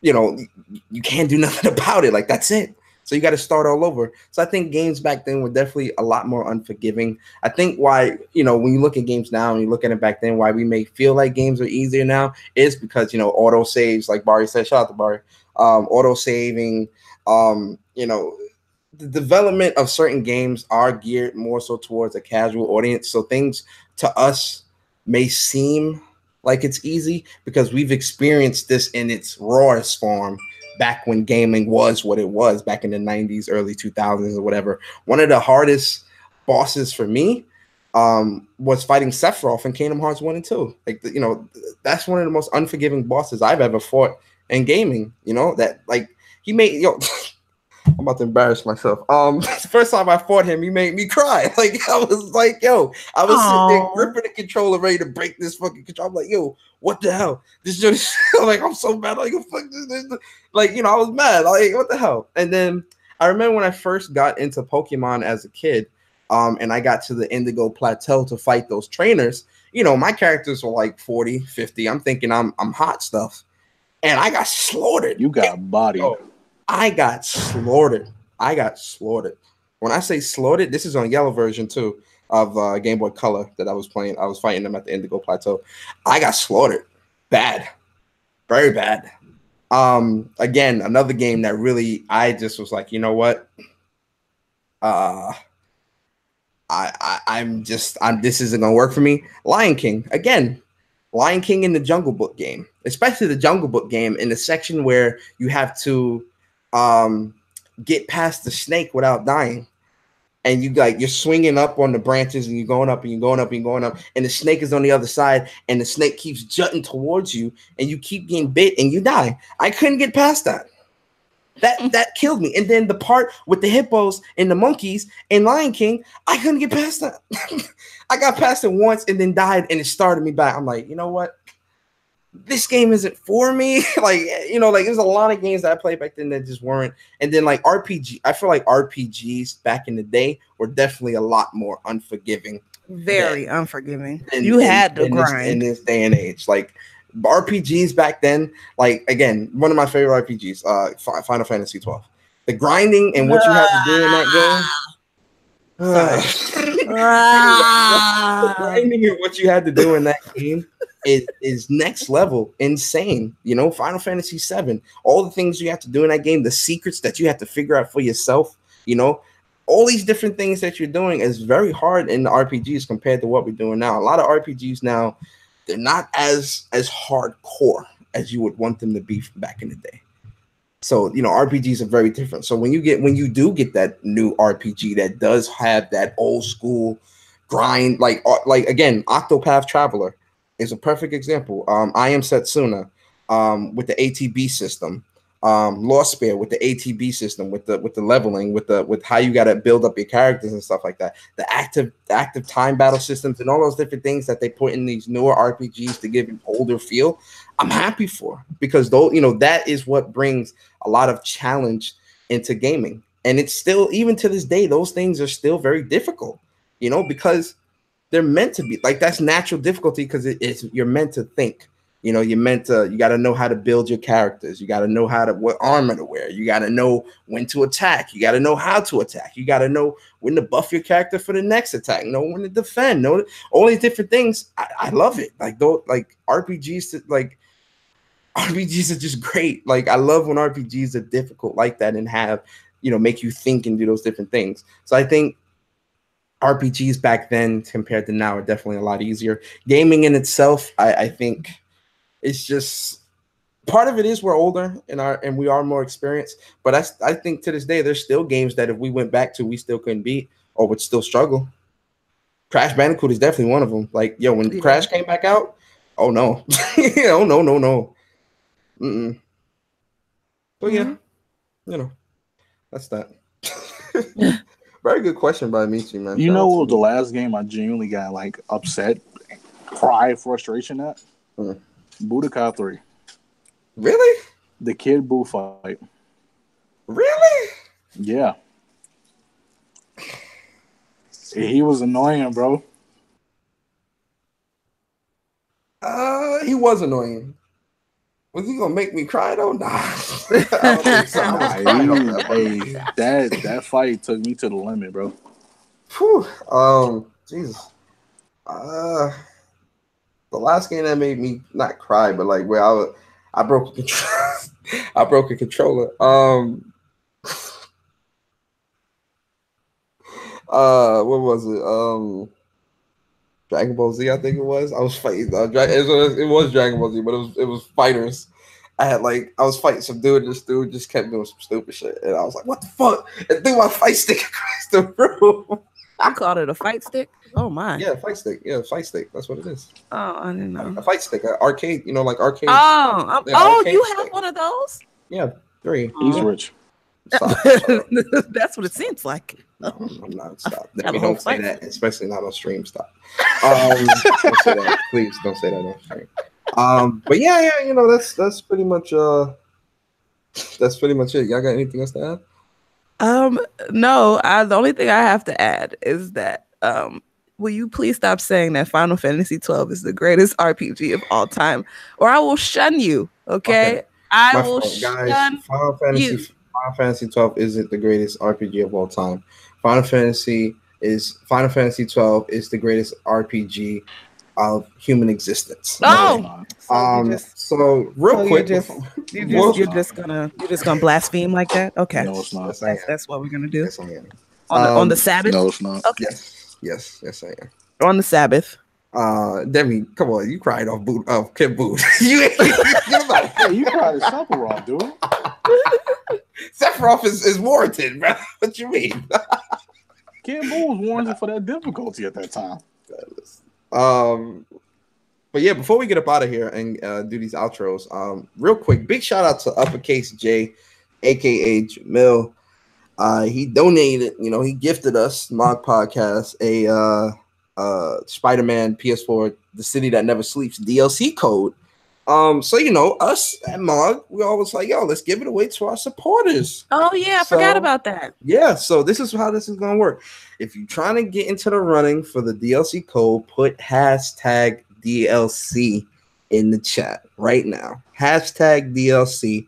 do nothing about it. Like, that's it. So you got to start all over. So I think games back then were definitely a lot more unforgiving. I think why, when you look at games now and you look at it back then, why we may feel like games are easier now is because, auto saves, like Barry said, shout out to Barry, auto saving, the development of certain games are geared more so towards a casual audience. So things to us may seem like it's easy because we've experienced this in its rawest form back when gaming was what it was back in the 90s, early 2000s or whatever. One of the hardest bosses for me was fighting Sephiroth in Kingdom Hearts 1 and 2. Like, that's one of the most unforgiving bosses I've ever fought in gaming. That like he made I'm about to embarrass myself. The first time I fought him, he made me cry. Like I was like, I was sitting there gripping the controller, ready to break this fucking control. I'm like, what the hell? This just like I'm so mad. Like fuck this. Like I was mad. Like what the hell? And then I remember when I first got into Pokemon as a kid, and I got to the Indigo Plateau to fight those trainers. My characters were like 40, 50. I'm thinking I'm hot stuff, and I got slaughtered. You got bodied. I got slaughtered. When I say slaughtered, this is on yellow version too of Game Boy Color that I was playing. I was fighting them at the Indigo Plateau. I got slaughtered. Bad. Very bad. Again, another game that really I just was like, you know what? This isn't gonna work for me. Lion King again. Lion King in the Jungle Book game, especially the Jungle Book game in the section where you have to get past the snake without dying, and you're swinging up on the branches and you're going up and you're going up and you're going up, and the snake is on the other side and the snake keeps jutting towards you and you keep getting bit and you die. I couldn't get past that. That killed me. And then the part with the hippos and the monkeys in Lion King, I couldn't get past that. I got past it once and then died, and it started me back. I'm like, you know what? This game isn't for me. Like there's a lot of games that I played back then that just weren't. And then like RPG, I feel like RPGs back in the day were definitely a lot more unforgiving. Very unforgiving. You had to grind in this day and age. Like RPGs back then, like again, one of my favorite RPGs, Final Fantasy 12. The grinding and what you had to do in that game. The grinding and what you had to do in that game is next level insane. Final Fantasy 7, all the things you have to do in that game, the secrets that you have to figure out for yourself, all these different things that you're doing is very hard in the RPGs compared to what we're doing now. A lot of RPGs now, they're not as hardcore as you would want them to be back in the day. So, RPGs are very different. So when you do get that new RPG that does have that old school grind, like again, Octopath Traveler is a perfect example. I Am Setsuna with the ATB system. Lost Spare with the ATB system, with the leveling, with how you got to build up your characters and stuff like that. The active time battle systems and all those different things that they put in these newer RPGs to give an older feel. I'm happy for, because that is what brings a lot of challenge into gaming. And it's still, even to this day, those things are still very difficult, because they're meant to be like, that's natural difficulty, because you're meant to think. You got to know how to build your characters. You got to know what armor to wear. You got to know when to attack. You got to know how to attack. You got to know when to buff your character for the next attack. Know when to defend. Know all these different things. I love it. Like RPGs, RPGs are just great. Like I love when RPGs are difficult like that and have, make you think and do those different things. So I think RPGs back then compared to now are definitely a lot easier. Gaming in itself, I think, it's just part of it is we're older and we are more experienced. But I think to this day, there's still games that if we went back to, we still couldn't beat or would still struggle. Crash Bandicoot is definitely one of them. Like, when Crash came back out, oh no. Oh no. Mm-mm. But yeah, that's that. Very good question by Michi, man. You know what was the last game I genuinely got like upset, cry, frustration at? Budokai 3. Really? The Kid Buu fight. Really? Yeah. He was annoying, bro. He was annoying. Was he gonna make me cry though? Nah. That fight took me to the limit, bro. Whew. Jesus. The last game that made me not cry, but like where I broke a controller. I broke a controller. What was it? Dragon Ball Z, I think it was. I was fighting. It was Dragon Ball Z, but it was fighters. I was fighting some dude. This dude just kept doing some stupid shit, and I was like, "What the fuck?" And threw my fight stick across the room. You called it a fight stick? Oh my. Yeah, fight stick. Yeah, fight stick. That's what it is. Oh, I didn't know. A fight stick, arcade. You know, like arcade. Oh, Yeah, arcade you stick. have one of those? Yeah, 3. He's rich. Stop. That's what it seems like. No, I'm not. Stop. Have a We whole don't say fight. that, especially not on stream. Stop. Don't say that. Please don't say that on stream. But yeah, you know, that's pretty much it. Y'all got anything else to add? No. The only thing I have to add is that will you please stop saying that Final Fantasy 12 is the greatest RPG of all time, or I will shun you. Okay. I will shun you. Final Fantasy 12 isn't the greatest RPG of all time. Final Fantasy 12 is the greatest RPG of human existence. Oh, so real quick, you're just gonna blaspheme like that? Okay, No, it's not. That's what we're gonna do. Yes, I am. On the Sabbath. No, it's not. Okay. Yes, I am. On the Sabbath. Demi, come on, you cried off Kid Boot. you Hey, you cried at Sephiroth, dude. Sephiroth is warranted, bro. What you mean? Kid Boo was warranted for that difficulty at that time. But yeah, before we get up out of here and do these outros, real quick, big shout out to Uppercase J, aka Jamil. He donated, he gifted us, Mog Podcast, a Spider-Man PS4, The City That Never Sleeps DLC code. So us at Mog, we always like, yo, let's give it away to our supporters. Oh yeah, I forgot about that. Yeah, so this is how this is gonna work. If you're trying to get into the running for the DLC code, put hashtag DLC in the chat right now. Hashtag DLC,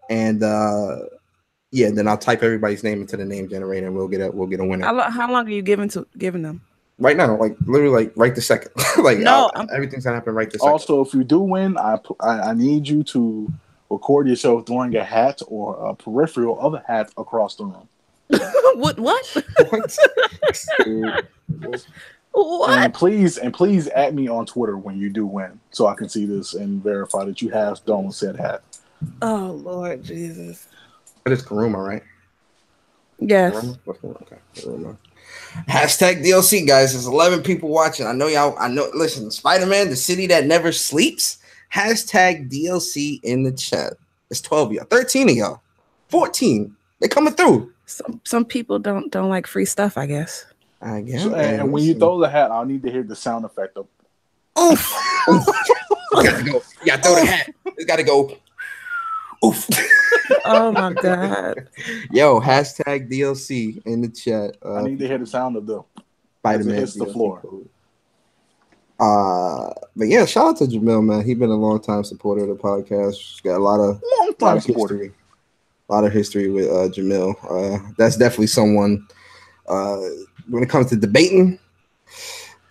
and then I'll type everybody's name into the name generator, and we'll get a winner. How long are you giving them? Right now, like literally, like right this second. Everything's gonna happen right this second. Also, if you do win, I need you to record yourself throwing a hat or a peripheral of a hat across the room. What? What? And please add me on Twitter when you do win, so I can see this and verify that you have thrown said hat. Oh Lord Jesus! But it's Karuma, right? Yes. Okay. Karuma. Hashtag DLC, guys. There's 11 people watching. I know y'all. Listen, Spider-Man, The City That Never Sleeps. Hashtag DLC in the chat. It's 12 of y'all, 13 of y'all, 14. They coming through. Some people don't like free stuff, I guess. I guess. So, and when you throw the hat, I'll need to hear the sound effect of. Oof. You gotta go. You gotta throw the hat. It's gotta go. Oof. Oh my God. Yo, hashtag DLC in the chat. I need to hear the sound of the Spider-Man hits the floor. But yeah, shout out to Jamil, man. He's been a long time supporter of the podcast. He's got a lot of history. A lot of history with Jamil. That's definitely someone. When it comes to debating,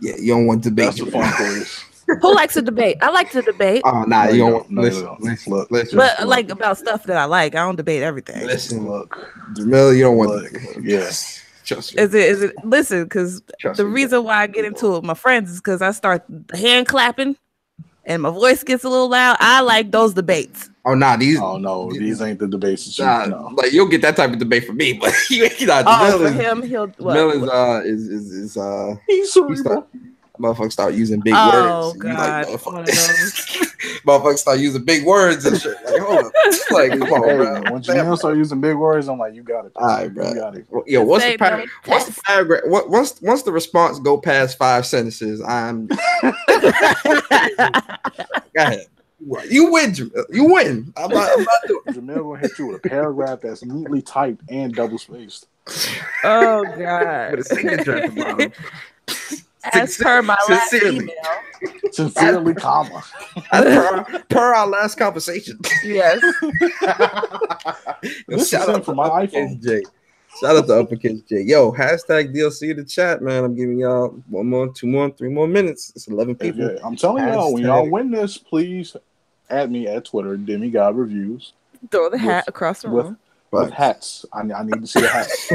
yeah, you don't want to debate. That's the fun for Who likes to debate? I like to debate. Oh, nah, you don't. Listen. But like about stuff that I like. I don't debate everything. Listen, look, Jamil, you don't want to. Yes. Trust me. Is it? Listen, because the reason why I get into it with my friends is because I start hand clapping, and my voice gets a little loud. I like those debates. Oh nah, these ain't the debates. Like you'll get that type of debate from me, but for him, he'll. Jamil is he's cerebral. Motherfuckers start using big words. Oh God! Motherfuckers start using big words and shit. Like, hold up. Like, come on, bro. When Jamil start using big words, I'm like, you got it. All right, bro. You got it. Yo, once the paragraph, once the response go past 5 sentences, I'm. Go ahead. You win, Jamil. You win. I'm not doing it. Jamil will hit you with a paragraph that's neatly typed and double spaced. Oh God! With a signature at the bottom. As per my last email. Sincerely, comma. Per our last conversation. Yes. Shout out for my iPhone. J. Shout out to Uppercase J. Yo, hashtag DLC in the chat, man. I'm giving y'all 1 more, 2 more, 3 more minutes. It's 11 people. Yeah, I'm telling y'all, when y'all win this, please add me at Twitter, Demigod Reviews. Throw the hat across the room. With hats. I need to see the hats.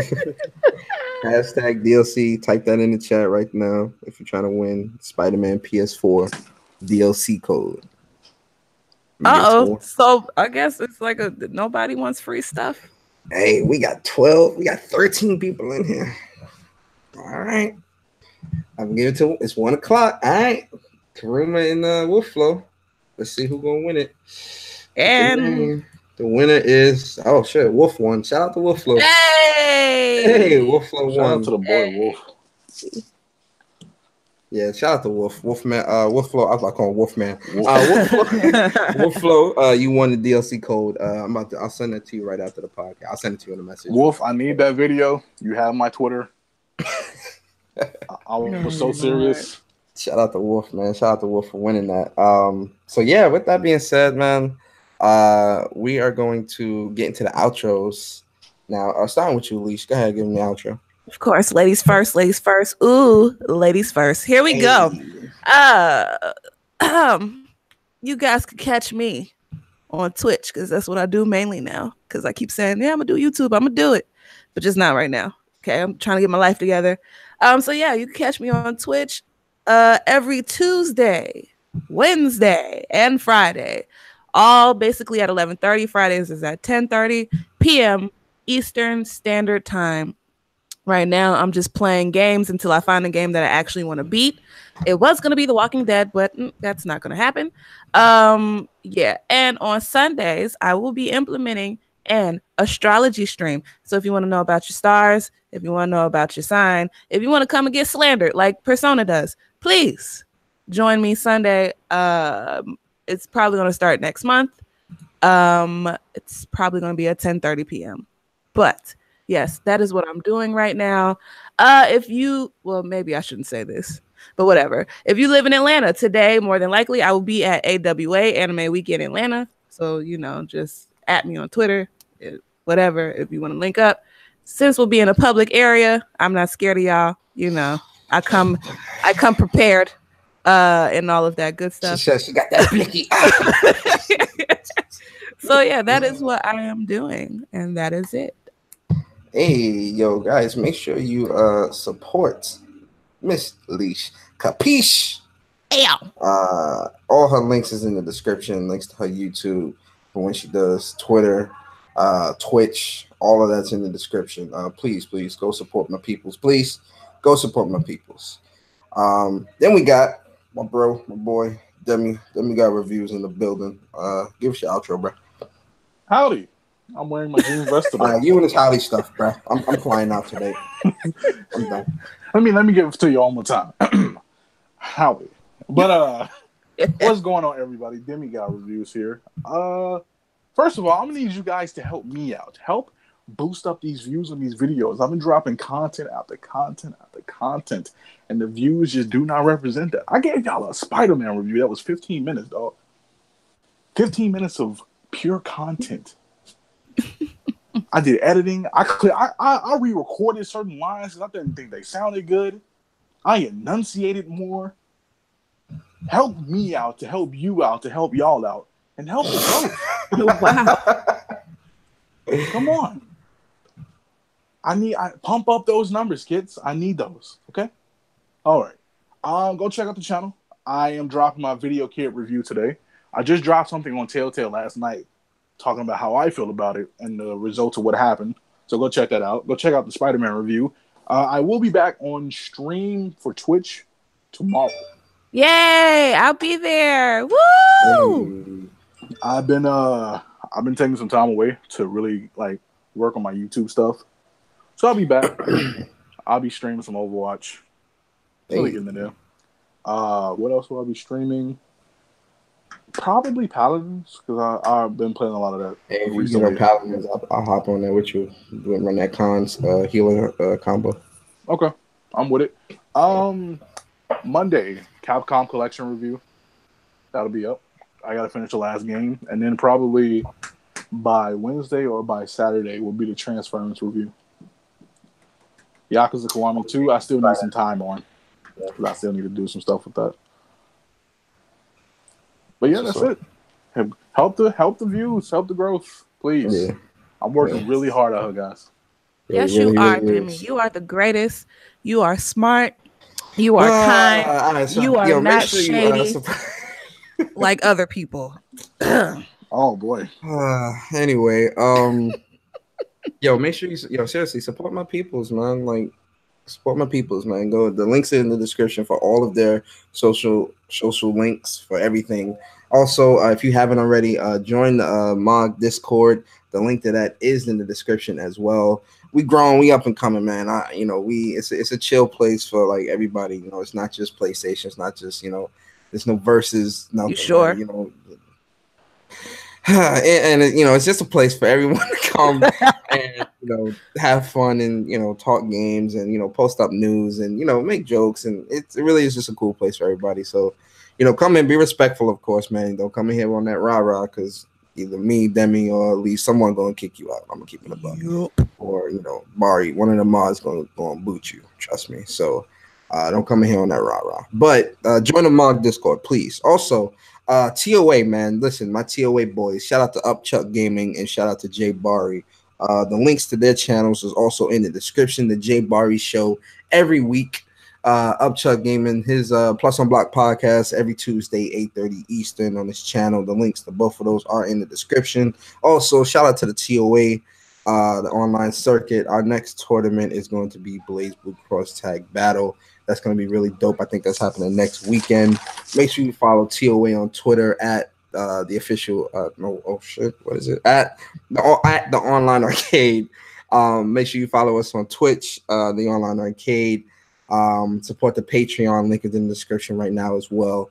Hashtag DLC. Type that in the chat right now if you're trying to win Spider-Man PS4 DLC code. So I guess it's like nobody wants free stuff. Hey, we got 13 people in here. All right. I'm giving it to it's 1 o'clock. All right. Karuma and Wolf Flow. Let's see who's gonna win it. And the winner is Wolf won. Shout out to Wolf Flow. Hey, Wolf Flow won. Shout out to the boy Wolf. Yeah, shout out to Wolf. Wolfman. Wolf Flow. I was like calling Wolfman. Wolf Flow. You won the DLC code. I'll send it to you right after the podcast. I'll send it to you in a message. Wolf, I need that video. You have my Twitter. I was so serious. Shout out to Wolf, man. Shout out to Wolf for winning that. So yeah, with that being said, man, we are going to get into the outros now. Starting with you, Leash. Go ahead, give me the outro. Of course, ladies first, ladies first. Ooh, ladies first. Here we go. You guys can catch me on Twitch because that's what I do mainly now. Because I keep saying, yeah, I'm gonna do YouTube. I'm gonna do it, but just not right now. Okay, I'm trying to get my life together. So yeah, you can catch me on Twitch every Tuesday, Wednesday, and Friday. All basically at 11:30. Fridays is at 10:30 p.m. Eastern Standard Time. Right now, I'm just playing games until I find a game that I actually want to beat. It was going to be The Walking Dead, but that's not going to happen. Yeah. And on Sundays, I will be implementing an astrology stream. So if you want to know about your stars, if you want to know about your sign, if you want to come and get slandered like Persona does, please join me Sunday. It's probably going to start next month. It's probably going to be at 10:30 p.m. But yes, that is what I'm doing right now. Maybe I shouldn't say this, but whatever. If you live in Atlanta today, more than likely, I will be at AWA Anime Week in Atlanta. So, just at me on Twitter, whatever, if you want to link up. Since we'll be in a public area, I'm not scared of y'all. I come prepared and all of that good stuff. She says she got that blicky. So, yeah, that is what I am doing, and that is it. Hey, yo, guys, make sure you support Miss Leash. Capiche? All her links is in the description. Links to her YouTube for when she does Twitter, Twitch. All of that's in the description. Please go support my peoples. Please go support my peoples. Then we got my boy, Demi got reviews in the building. Give us your outro, bro. Howdy. I'm wearing my jeans vest today. You and this howdy stuff, bro. I'm flying out today. I'm done. Let me give it to you one more time. Howdy. But what's going on, everybody? Demi got reviews here. First of all, I'm gonna need you guys to help me out. Help boost up these views on these videos. I've been dropping content after content after content, and the views just do not represent that. I gave y'all a Spider-Man review that was 15 minutes, dog. 15 minutes of pure content. I did editing. I re-recorded certain lines because I didn't think they sounded good. I enunciated more. Help me out to help you out to help y'all out and help the growth. Wow! Come on. I pump up those numbers, kids. I need those. Okay. All right. Go check out the channel. I am dropping my video kit review today. I just dropped something on TellTale last night, talking about how I feel about it and the results of what happened. So go check that out. Go check out the Spider-Man review. I will be back on stream for Twitch tomorrow. Yay! I'll be there. Woo! I've been taking some time away to really work on my YouTube stuff. So I'll be back. I'll be streaming some Overwatch. Really getting in there. What else will I be streaming? Probably Paladins, because I've been playing a lot of that. Hey, if you get on Paladins, I'll hop on there with you. Run that healer combo. Okay, I'm with it. Monday, Capcom Collection review. That'll be up. I gotta finish the last game, and then probably by Wednesday or by Saturday will be the Transference review. Yakuza Kiwami 2, I still need some time on, because I still need to do some stuff with that. But yeah, that's it. Help the views, help the growth, please. Yeah. I'm working really hard at her, guys. Yes, you are, Jimmy. You are the greatest. You are smart. You are kind. You are not shady like other people. Oh boy. Anyway, make sure you seriously support my peoples, man. Support my peoples, man. Go. The links are in the description for all of their social links for everything. Also, if you haven't already, join the Mog Discord. The link to that is in the description as well. We grown, we up and coming, man. It's a chill place for like everybody. You know, it's not just PlayStation. It's not just there's no verses, nothing. You sure? Man, and it's just a place for everyone to come and have fun and talk games and post up news and make jokes, and it really is just a cool place for everybody. So come in, be respectful, of course, man. Don't come in here on that rah because either me, Demi, or at least someone gonna kick you out. I'm gonna keep it a buck. Yep. Or Bari, one of the mods gonna boot you, trust me. So don't come in here on that rah. But join the Mog Discord, please. Also, TOA, man. Listen, my TOA boys. Shout out to Upchuck Gaming and shout out to Jay Bari. The links to their channels is also in the description. The Jay Bari Show every week. Upchuck Gaming, his Plus on Block podcast every Tuesday, 8:30 Eastern on his channel. The links to both of those are in the description. Also, shout out to the TOA, the online circuit. Our next tournament is going to be Blaze Blue Cross Tag Battle. That's going to be really dope. I think that's happening next weekend. Make sure you follow TOA on Twitter at the official what is it? At the Online Arcade. Make sure you follow us on Twitch, the Online Arcade. Support the Patreon, link is in the description right now as well.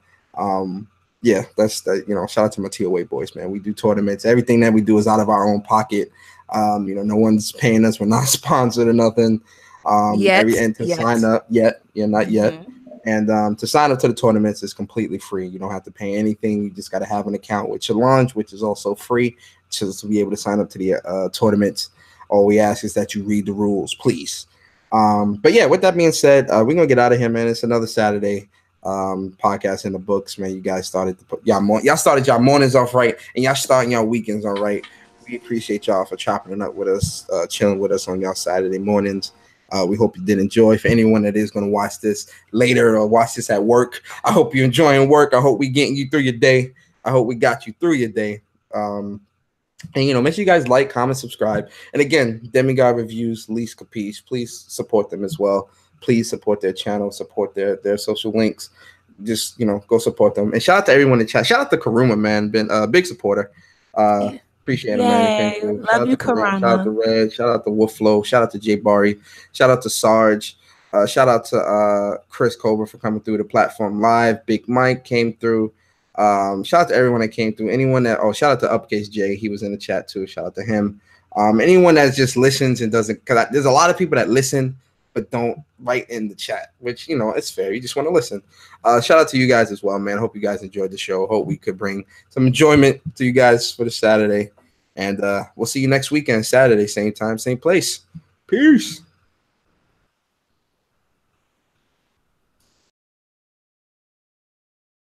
Yeah, that's shout out to my TOA boys, man. We do tournaments. Everything that we do is out of our own pocket. No one's paying us. We're not sponsored or nothing. Sign up yet. Yeah, not yet. Mm-hmm. And to sign up to the tournaments is completely free. You don't have to pay anything. You just got to have an account with Challenge, which is also free, to be able to sign up to the tournaments. All we ask is that you read the rules, please. But yeah, with that being said, we're gonna get out of here, man. It's another Saturday podcast in the books, man. You guys started to put y'all started y'all mornings off right, and y'all starting y'all weekends all right. We appreciate y'all for chopping it up with us, chilling with us on y'all Saturday mornings. We hope you did enjoy. For anyone that is going to watch this later or watch this at work, I hope you're enjoying work. I hope we getting you through your day. I hope we got you through your day. And make sure you guys like, comment, subscribe. And again, Demigod Reviews, Least Capiche, please support them as well. Please support their channel, support their social links. Just go support them. And shout out to everyone in chat. Shout out to Karuma, man, been a big supporter. Appreciate it, man. Love you, Karuma. Shout out to Red. Shout out to Wolfflow. Shout out to Jay Bari. Shout out to Sarge. Shout out to Chris Cobra for coming through the platform live. Big Mike came through. Shout out to everyone that came through. Anyone that shout out to Upcase Jay. He was in the chat too. Shout out to him. Anyone that just listens and doesn't, because there's a lot of people that listen but don't write in the chat, which it's fair. You just want to listen. Shout out to you guys as well, man. Hope you guys enjoyed the show. Hope we could bring some enjoyment to you guys for the Saturday. And we'll see you next weekend, Saturday, same time, same place. Peace.